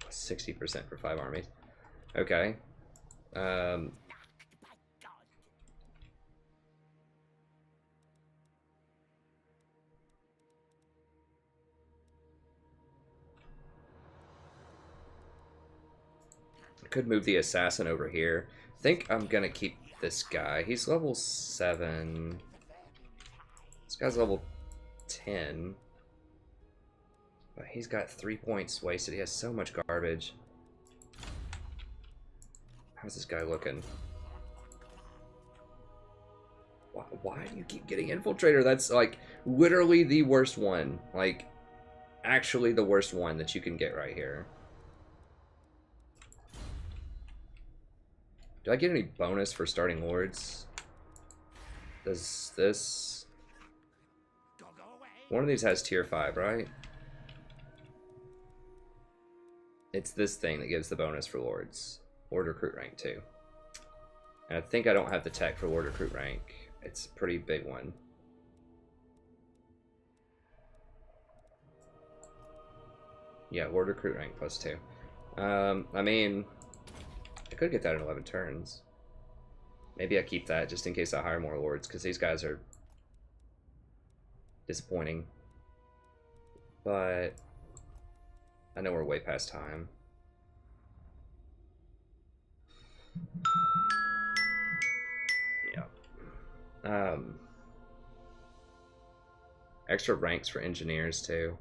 60% for 5 armies. Okay. Could move the assassin over here. I think I'm gonna keep this guy. He's level 7. This guy's level 10. But he's got 3 points wasted. He has so much garbage. How's this guy looking? Why do you keep getting infiltrator? That's like literally the worst one. Like, actually the worst one that you can get right here. Do I get any bonus for starting lords? Does this... One of these has tier 5, right? It's this thing that gives the bonus for lords. Lord recruit rank 2. And I think I don't have the tech for Lord recruit rank. It's a pretty big one. Yeah, Lord recruit rank +2. I mean, I could get that in 11 turns. Maybe I keep that just in case I hire more lords, because these guys are disappointing. But I know we're way past time. Yeah. Extra ranks for engineers too.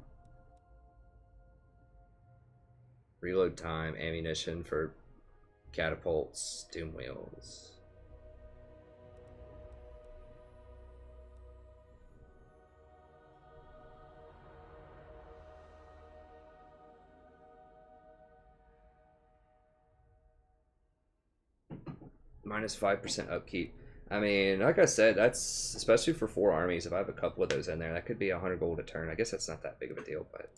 Reload time, ammunition for catapults, doom wheels. -5% upkeep. I mean, like I said, that's especially for 4 armies. If I have a couple of those in there, that could be 100 gold a turn. I guess that's not that big of a deal, but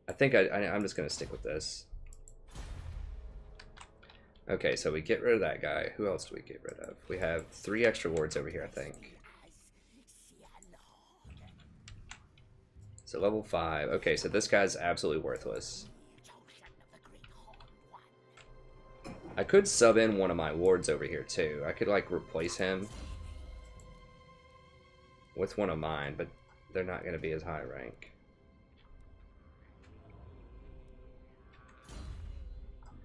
I think I'm just gonna stick with this. Okay, so we get rid of that guy. Who else do we get rid of? We have 3 extra lords over here, I think. So level 5. Okay, so this guy's absolutely worthless. I could sub in one of my lords over here too. I could like replace him with one of mine, but they're not going to be as high rank.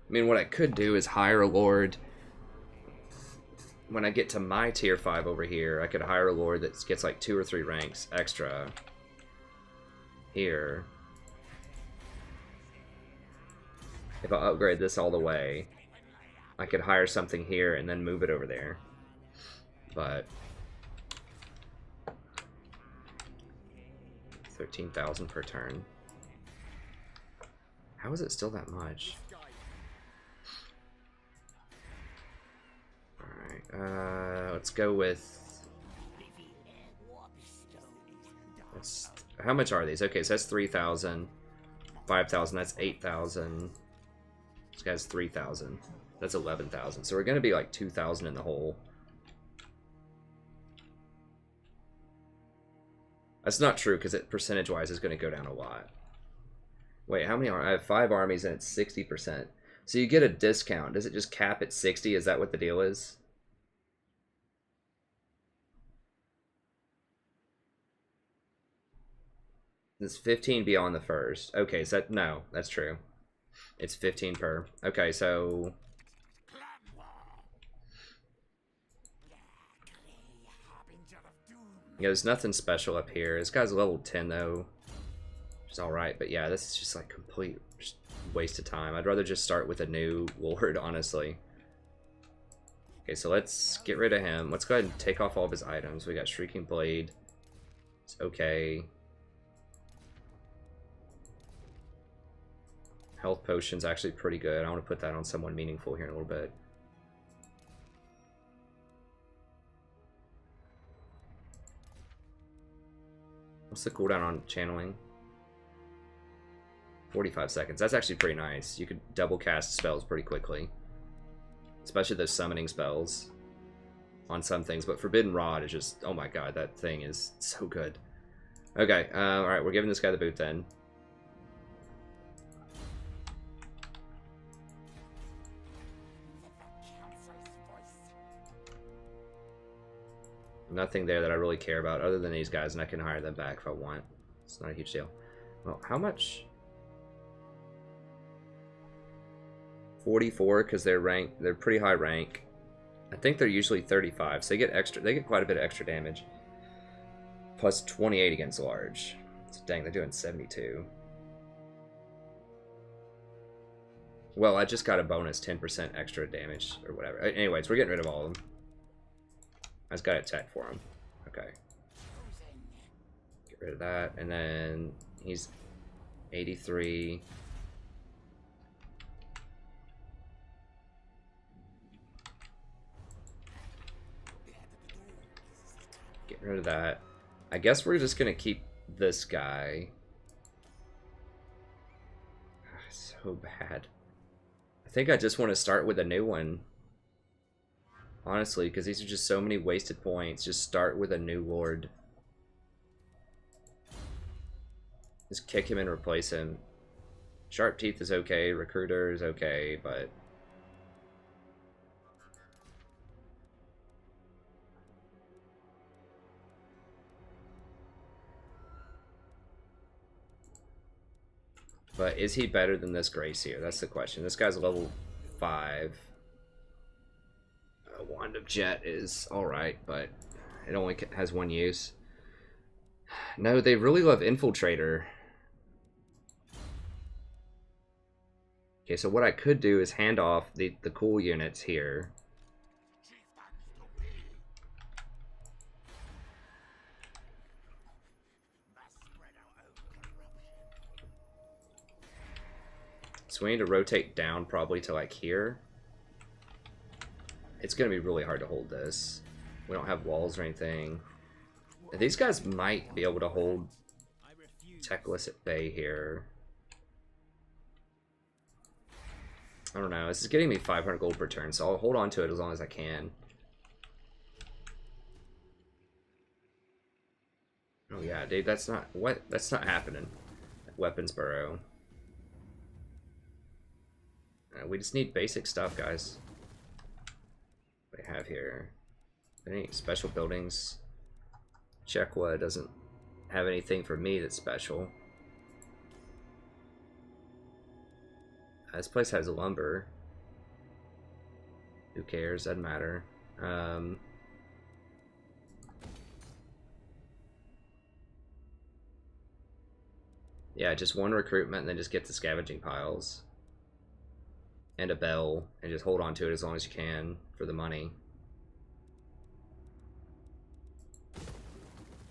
I mean, what I could do is hire a lord. When I get to my tier 5 over here, I could hire a lord that gets like 2 or 3 ranks extra here. If I upgrade this all the way, I could hire something here and then move it over there. But 13,000 per turn. How is it still that much? Alright, let's go with... how much are these? Okay, so that's 3,000. 5,000, that's 8,000. This guy's 3,000. That's 11,000. So we're going to be like 2,000 in the hole. That's not true because it percentage-wise is going to go down a lot. Wait, how many are... I have 5 armies and it's 60%. So you get a discount. Does it just cap at 60? Is that what the deal is? It's 15 beyond the first. Okay, so that... no, that's true. It's 15 per. Okay, so... yeah, there's nothing special up here. This guy's level 10 though, which is alright, but yeah, this is just like complete waste of time. I'd rather just start with a new lord, honestly. Okay, so let's get rid of him. Let's go ahead and take off all of his items. We got Shrieking Blade. It's okay. Health Potion's actually pretty good. I want to put that on someone meaningful here in a little bit. What's the cooldown on channeling? 45 seconds. That's actually pretty nice. You could double cast spells pretty quickly. Especially those summoning spells on some things. But Forbidden Rod is just... oh my god, that thing is so good. Okay, alright, we're giving this guy the boot then. Nothing there that I really care about other than these guys, and I can hire them back if I want. It's not a huge deal. Well, how much? 44 because they're ranked. They're pretty high rank. I think they're usually 35, so they get extra. They get quite a bit of extra damage. Plus 28 against large. So dang, they're doing 72. Well, I just got a bonus 10% extra damage or whatever. Anyways, we're getting rid of all of them. I just got a tech for him. Okay. Get rid of that. And then he's 83. Get rid of that. I guess we're just gonna keep this guy. So bad. I think I just want to start with a new one. Honestly, because these are just so many wasted points. Just start with a new lord. Just kick him and replace him. Sharp Teeth is okay. Recruiter is okay, but... But is he better than this Gracier? That's the question. This guy's level 5. Wand of Jet is alright, but it only has one use. No, they really love Infiltrator. Okay, so what I could do is hand off the cool units here. So we need to rotate down probably to like here. It's going to be really hard to hold this. We don't have walls or anything. These guys might be able to hold Techless at bay here. I don't know. This is getting me 500 gold per turn, so I'll hold on to it as long as I can. Oh yeah, dude, that's not... What? That's not happening. Weapons Burrow. We just need basic stuff, guys. What do we have here? Any special buildings? Checkwa doesn't have anything for me that's special. This place has lumber. Who cares? Doesn't matter. Yeah, just one recruitment and then just get the scavenging piles. And a bell, and just hold on to it as long as you can for the money.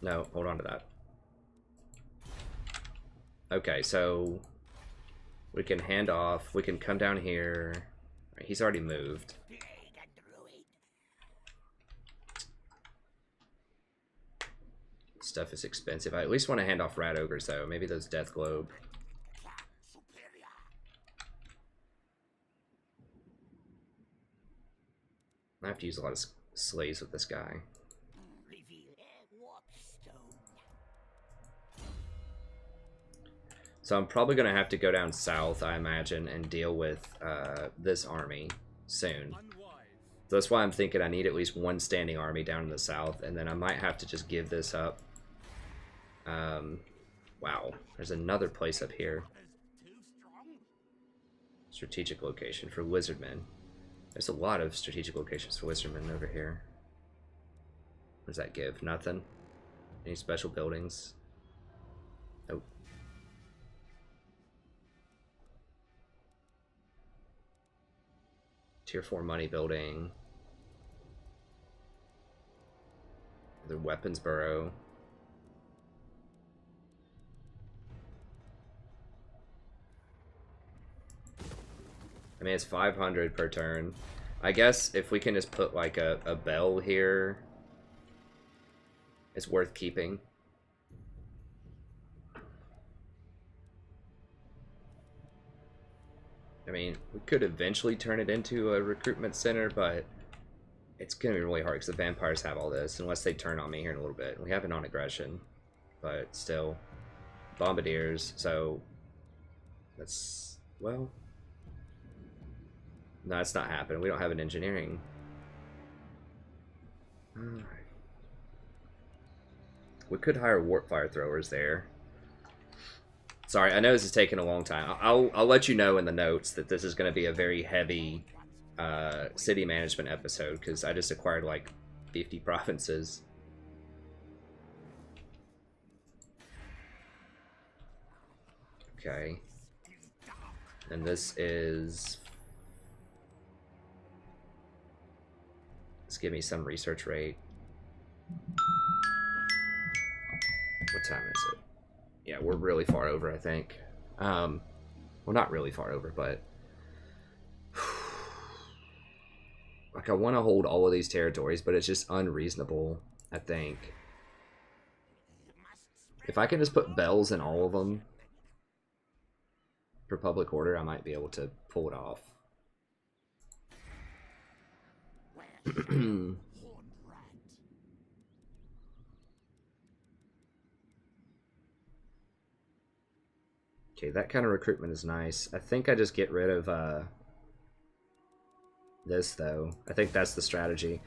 No, hold on to that. Okay, so we can hand off. We can come down here. He's already moved. Stuff is expensive. I at least want to hand off Rat Ogres, though. Maybe those Death Globe. I have to use a lot of slaves with this guy. So I'm probably going to have to go down south, I imagine, and deal with this army soon. So that's why I'm thinking I need at least one standing army down in the south, and then I might have to just give this up. Wow, there's another place up here. Strategic location for Wizardmen. There's a lot of strategic locations for Wizardmen over here. What does that give? Nothing? Any special buildings? Nope. Tier 4 money building. The weapons burrow. I mean, it's 500 per turn. I guess if we can just put like a bell here, it's worth keeping. I mean, we could eventually turn it into a recruitment center, but it's going to be really hard because the vampires have all this, unless they turn on me here in a little bit. We have it on aggression, but still. Bombardiers, so that's, well... No, it's not happening. We don't have an engineering. Alright. We could hire warp fire throwers there. Sorry, I know this is taking a long time. I'll let you know in the notes that this is going to be a very heavy city management episode because I just acquired like 50 provinces. Okay. And this is... Let's give me some research rate. What time is it? Yeah, we're really far over, I think. Well, not really far over, but... Like, I want to hold all of these territories, but it's just unreasonable, I think. If I can just put bells in all of them for public order, I might be able to pull it off. Okay, that kind of recruitment is nice. I think I just get rid of this, though. I think that's the strategy.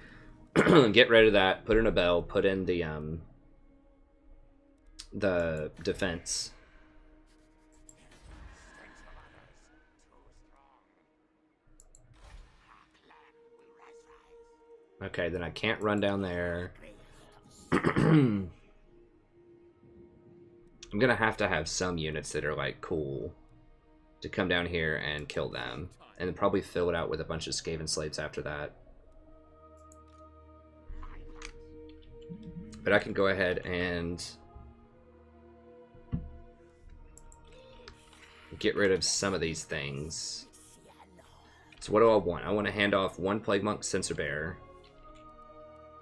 Get rid of that, put in a bell, put in the defense. Okay, then I can't run down there. I'm gonna have to have some units that are like cool to come down here and kill them, and then probably fill it out with a bunch of Skaven slaves after that. But I can go ahead and get rid of some of these things. So what do I want? I want to hand off one Plague Monk Censer Bearer.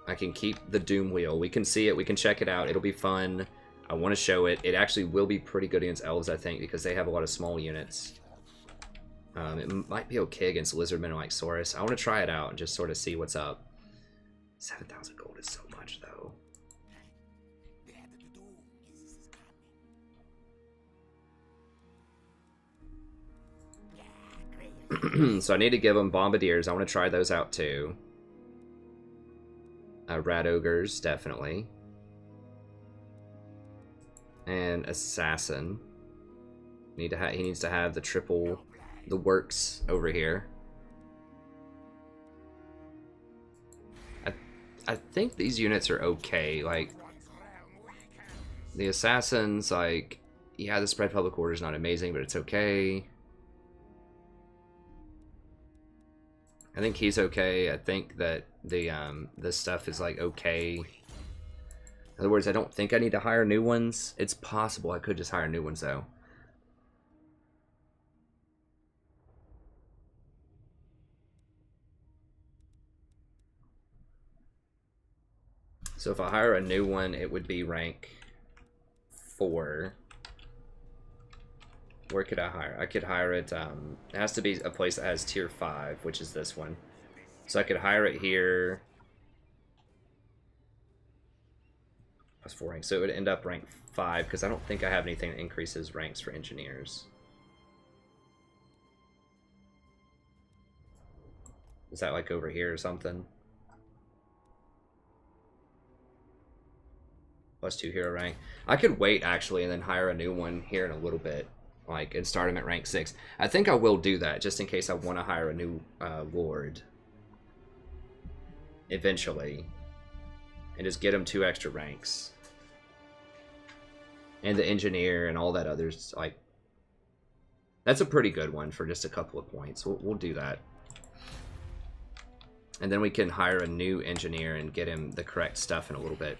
I can keep the Doom Wheel. We can see it. We can check it out. It'll be fun. I want to show it. It actually will be pretty good against elves, I think, because they have a lot of small units. It might be okay against lizardmen like Saurus. I want to try it out and just sort of see what's up. 7,000 gold is so much, though. So I need to give them Bombardiers. I want to try those out, too. Rat Ogres, definitely. And Assassin. He needs to have the triple, the works over here. I think these units are okay. Like, the Assassins, like, yeah, the spread public order is not amazing, but it's okay. I think he's okay. I think that the this stuff is like okay. In other words, I don't think I need to hire new ones. It's possible I could just hire new ones though. So if I hire a new one, it would be rank 4. Where could I hire? I could hire it, it has to be a place that has tier 5, which is this one. So I could hire it here. Plus 4 ranks. So it would end up rank 5, because I don't think I have anything that increases ranks for engineers. Is that like over here or something? Plus 2 hero rank. I could wait, actually, and then hire a new one here in a little bit. Like, and start him at rank 6. I think I will do that, just in case I want to hire a new lord. Eventually. And just get him 2 extra ranks. And the engineer and all that others, like... That's a pretty good one for just a couple of points. We'll do that. And then we can hire a new engineer and get him the correct stuff in a little bit.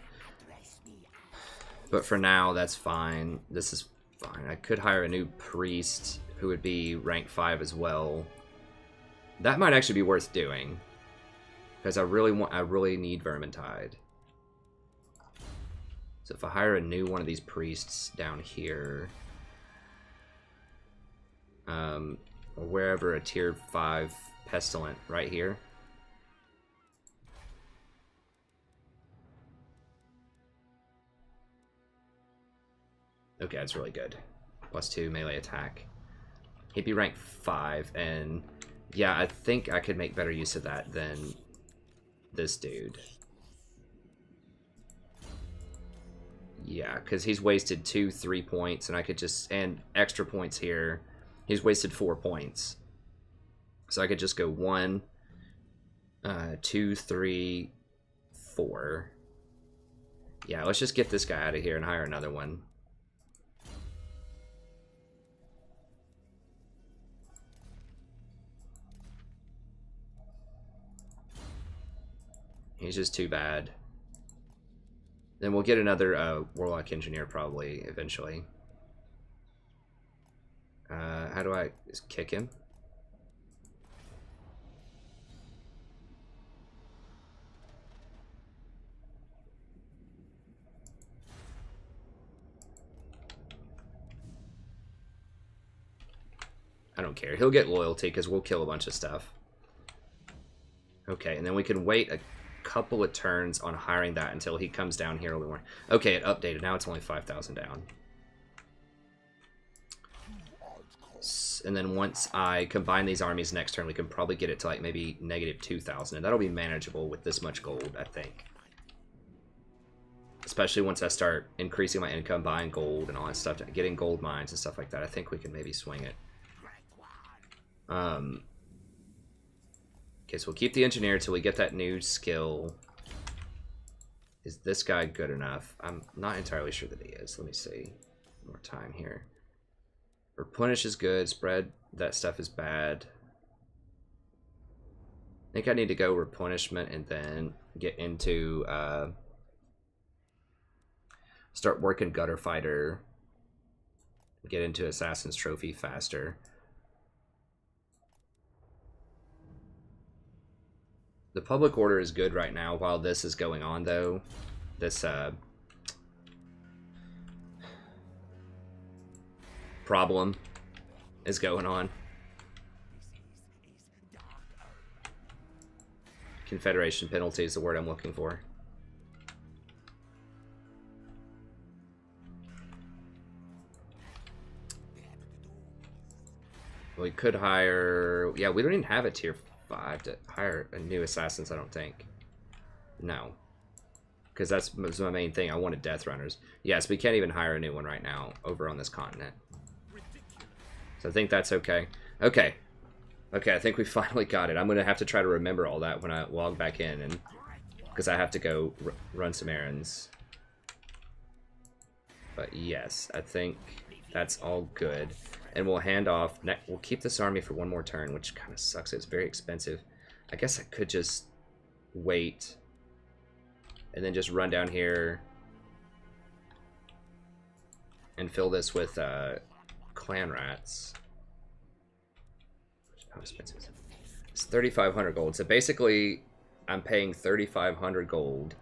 But for now, that's fine. This is fine. I could hire a new priest who would be rank 5 as well. That might actually be worth doing, because I really need Vermintide. So if I hire a new one of these priests down here, or wherever, a tier 5 pestilent right here. Okay, that's really good. Plus 2 melee attack. He'd be rank 5, and yeah, I think I could make better use of that than this dude. Yeah, because he's wasted 3 points, and I could just, and extra points here. He's wasted 4 points. So I could just go 1, 2, 3, 4. Yeah, let's just get this guy out of here and hire another one. He's just too bad. Then we'll get another Warlock Engineer probably eventually. How do I just kick him? I don't care. He'll get loyalty because we'll kill a bunch of stuff. Okay, and then we can wait a couple of turns on hiring that until he comes down here a little more. Okay, it updated. Now it's only 5,000 down. And then once I combine these armies next turn, we can probably get it to like maybe negative 2,000. And that'll be manageable with this much gold, I think. Especially once I start increasing my income, buying gold and all that stuff, getting gold mines and stuff like that. I think we can maybe swing it. Okay, so we'll keep the engineer until we get that new skill. Is this guy good enough? I'm not entirely sure that he is. Let me see. One more time here. Replenish is good. Spread, that stuff is bad. I think I need to go replenishment and then get into start working gutter fighter. Get into assassin's trophy faster. The public order is good right now while this is going on, though. This problem is going on. Confederation penalty is the word I'm looking for. We could hire... Yeah, we don't even have a tier 5 to hire a new assassins, I don't think. No. Because that's my main thing. I wanted death runners. Yes, we can't even hire a new one right now over on this continent. So I think that's okay. Okay. Okay, I think we finally got it. I'm going to have to try to remember all that when I log back in, and because I have to go run some errands. But yes, I think that's all good. And we'll hand off... We'll keep this army for one more turn, which kind of sucks. It's very expensive. I guess I could just wait and then just run down here and fill this with clan rats. How expensive is it? It's 3,500 gold. So basically, I'm paying 3,500 gold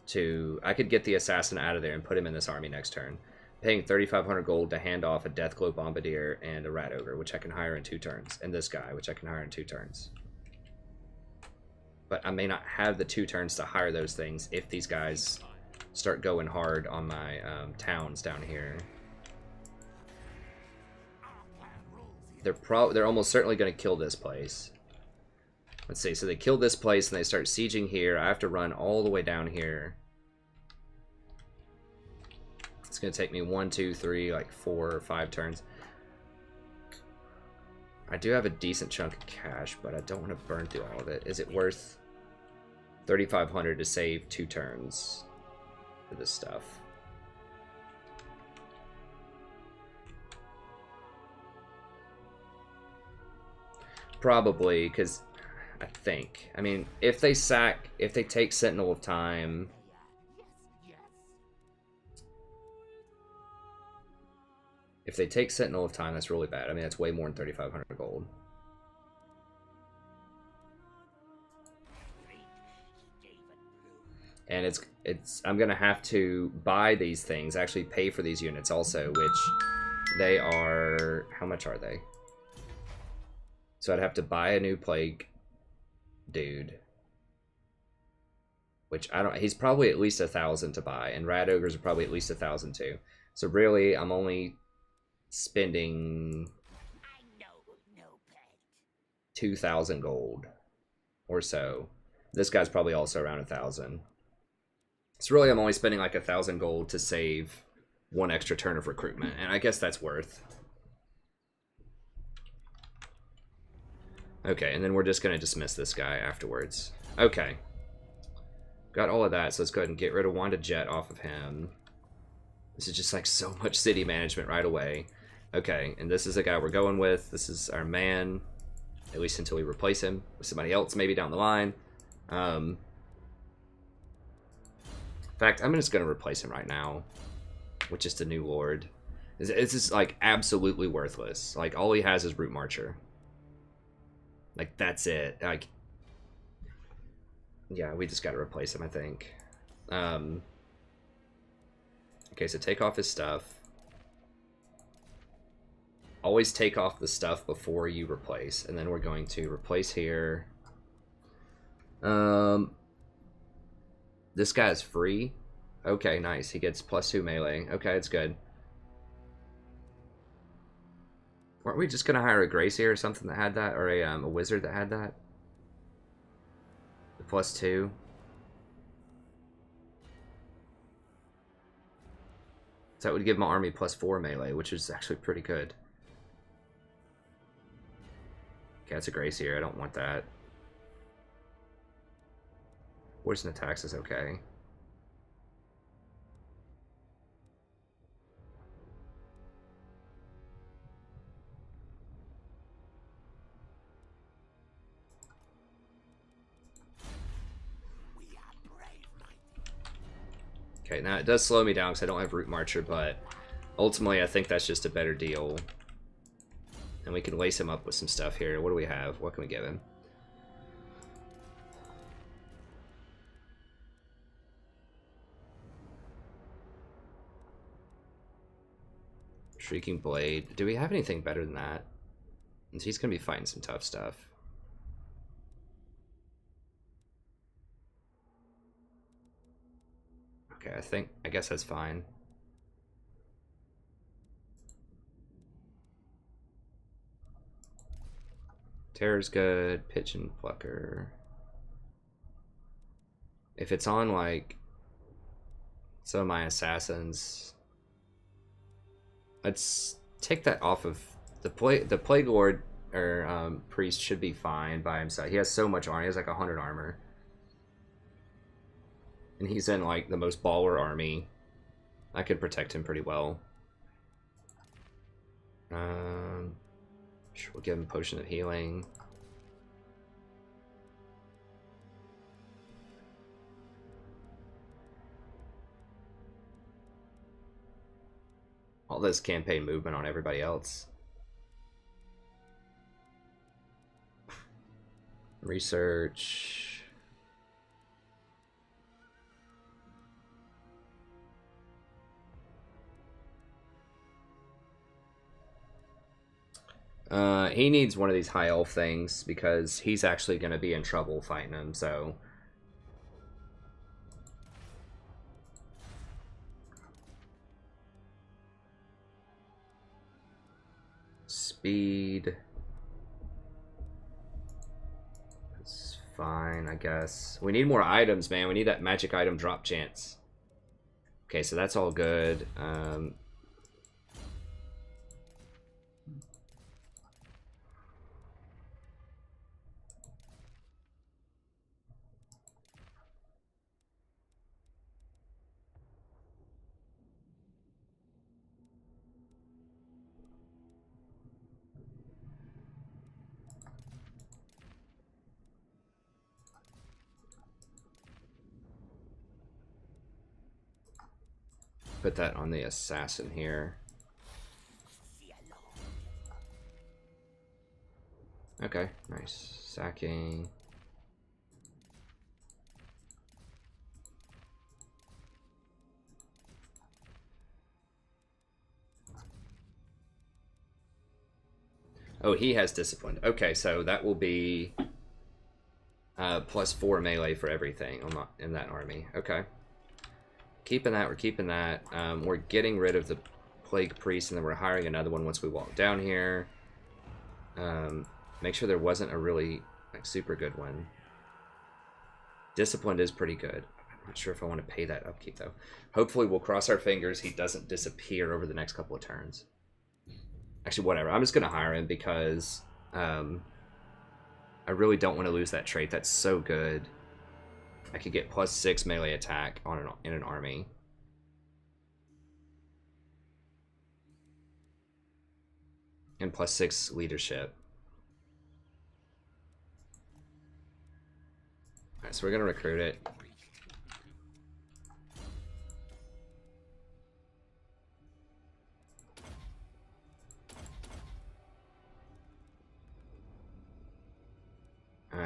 to... I could get the assassin out of there and put him in this army next turn. Paying 3,500 gold to hand off a Deathglow Bombardier and a Rat Ogre, which I can hire in 2 turns. And this guy, which I can hire in 2 turns. But I may not have the 2 turns to hire those things if these guys start going hard on my towns down here. They're almost certainly going to kill this place. Let's see, so they kill this place and they start sieging here. I have to run all the way down here. It's going to take me 1, 2, 3, like 4 or 5 turns. I do have a decent chunk of cash, but I don't want to burn through all of it. Is it worth 3,500 to save 2 turns for this stuff? Probably, because I think... I mean, if they take Sentinel of Time... If they take Sentinel of Time, that's really bad. I mean, that's way more than 3,500 gold. And I'm gonna have to buy these things, actually pay for these units also, which they are... How much are they? So I'd have to buy a new plague dude. Which I don't... He's probably at least 1,000 to buy, and Rat Ogres are probably at least 1,000 too. So really, I'm only spending 2,000 gold or so. This guy's probably also around 1,000. So really, I'm only spending like 1,000 gold to save 1 extra turn of recruitment, and I guess that's worth. Okay, and then we're just going to dismiss this guy afterwards. Okay. Got all of that, so let's go ahead and get rid of Wanda Jet off of him. This is just like so much city management right away. Okay, and this is the guy we're going with. This is our man, at least until we replace him with somebody else maybe down the line. In fact, I'm just going to replace him right now with just a new lord. It's just like absolutely worthless. Like all he has is Root Marcher. Like that's it. Like, yeah, we just got to replace him, I think. Okay, so take off his stuff. always take off the stuff before you replace, and then we're going to replace here. This guy's free. Okay, nice. He gets +2 melee. Okay, it's good. Weren't we just gonna hire a Gracie or something that had that, or a wizard that had that? The +2. So that would give my army +4 melee, which is actually pretty good. Okay, that's a Gracie here. I don't want that. Poison attacks is okay. Okay, now it does slow me down because I don't have Root Marcher, but ultimately I think that's just a better deal. And we can lace him up with some stuff here. What do we have? What can we give him? Shrieking Blade. Do we have anything better than that? He's going to be fighting some tough stuff. Okay, I guess that's fine. Terror's good. Pitch and Plucker. If it's on, like, some of my assassins, let's take that off of the Plague Lord, or Priest should be fine by himself. He has so much armor. He has like 100 armor. And he's in like the most baller army. I could protect him pretty well. Sure, we'll give him Potion of Healing. All this campaign movement on everybody else. Research. He needs one of these high elf things because he's actually going to be in trouble fighting him, so... Speed... That's fine, I guess. We need more items, man. We need that magic item drop chance. Okay, so that's all good. Put that on the assassin here. Okay, nice. Sacking. Oh, he has disciplined. Okay, so that will be +4 melee for everything in that army. Okay. Keeping that, we're keeping that. We're getting rid of the Plague Priest, and then we're hiring another one once we walk down here. Make sure there wasn't a really super good one. Disciplined is pretty good. I'm not sure if I want to pay that upkeep, though. Hopefully we'll cross our fingers he doesn't disappear over the next couple of turns. Actually, whatever. I'm just going to hire him because I really don't want to lose that trait. That's so good. I could get +6 melee attack in an army. And +6 leadership. Alright, so we're going to recruit it.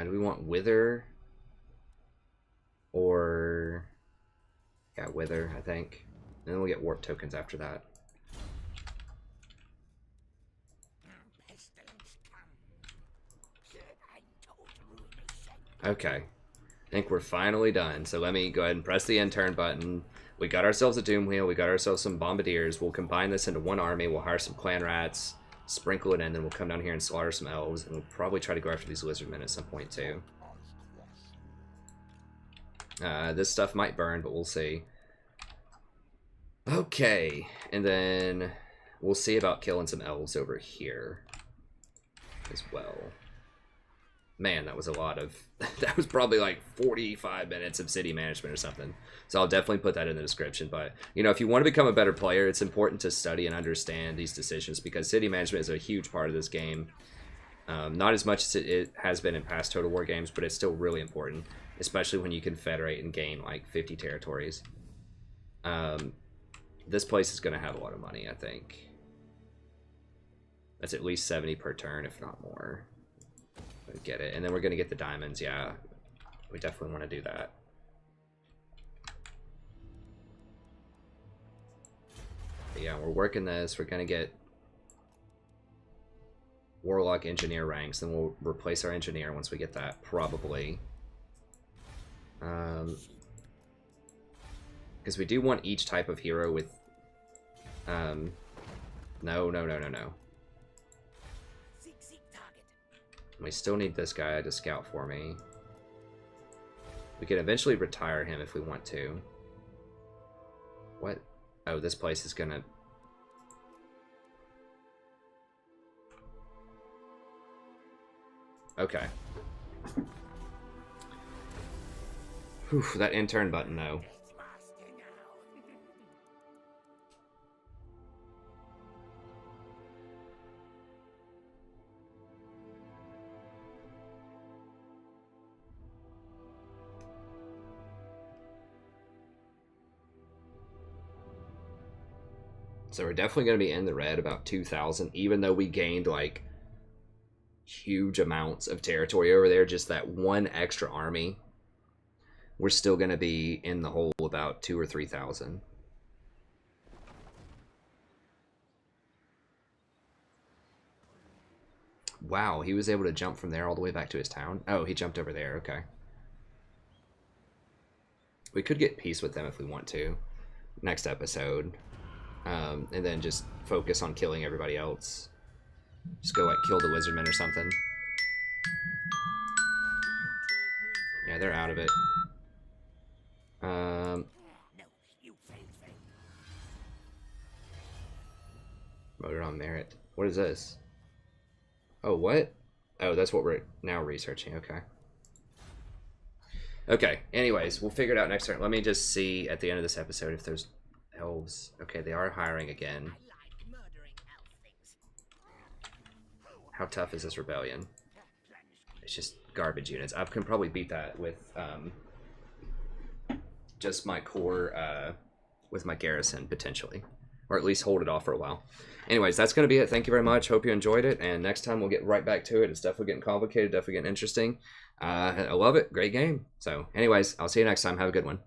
Do we want Wither? Or... yeah, Wither, I think. And then we'll get Warp tokens after that. Okay. I think we're finally done. So let me go ahead and press the intern button. We got ourselves a Doom Wheel. We got ourselves some Bombardiers. We'll combine this into one army. We'll hire some clan rats, sprinkle it in, then we'll come down here and slaughter some elves. And we'll probably try to go after these lizardmen at some point too. This stuff might burn, but we'll see. Okay. And then we'll see about killing some elves over here as well. Man, that was a lot of... that was probably like 45 minutes of city management or something. So I'll definitely put that in the description. But, you know, if you want to become a better player, it's important to study and understand these decisions because city management is a huge part of this game. Not as much as it has been in past Total War games, but it's still really important. Especially when you confederate and gain like 50 territories. This place is going to have a lot of money, I think. That's at least 70 per turn, if not more. Get it, and then we're gonna get the diamonds. Yeah, we definitely want to do that. But yeah, we're working this. We're gonna get warlock engineer ranks, then we'll replace our engineer once we get that, probably. Because we do want each type of hero with no. We still need this guy to scout for me. We can eventually retire him if we want to. What? Oh, this place is gonna... Okay. Whew, that intern button, though. So we're definitely going to be in the red about 2,000, even though we gained like huge amounts of territory over there. Just that one extra army, we're still going to be in the hole about 2,000 or 3,000. Wow, he was able to jump from there all the way back to his town. Oh, he jumped over there. Okay. We could get peace with them if we want to next episode. And then just focus on killing everybody else. Just go like kill the lizardmen or something. Yeah, they're out of it. Voted on merit. What is this? Oh, what? Oh, that's what we're now researching. Okay. Okay, anyways, we'll figure it out next turn. Let me just see at the end of this episode if there's elves. Okay, they are hiring again. How tough is this rebellion? It's just garbage units. I can probably beat that with just my core, with my garrison, potentially. Or at least hold it off for a while. Anyways, that's going to be it. Thank you very much. Hope you enjoyed it. And next time we'll get right back to it. It's definitely getting complicated, definitely getting interesting. I love it. Great game. So anyways, I'll see you next time. Have a good one.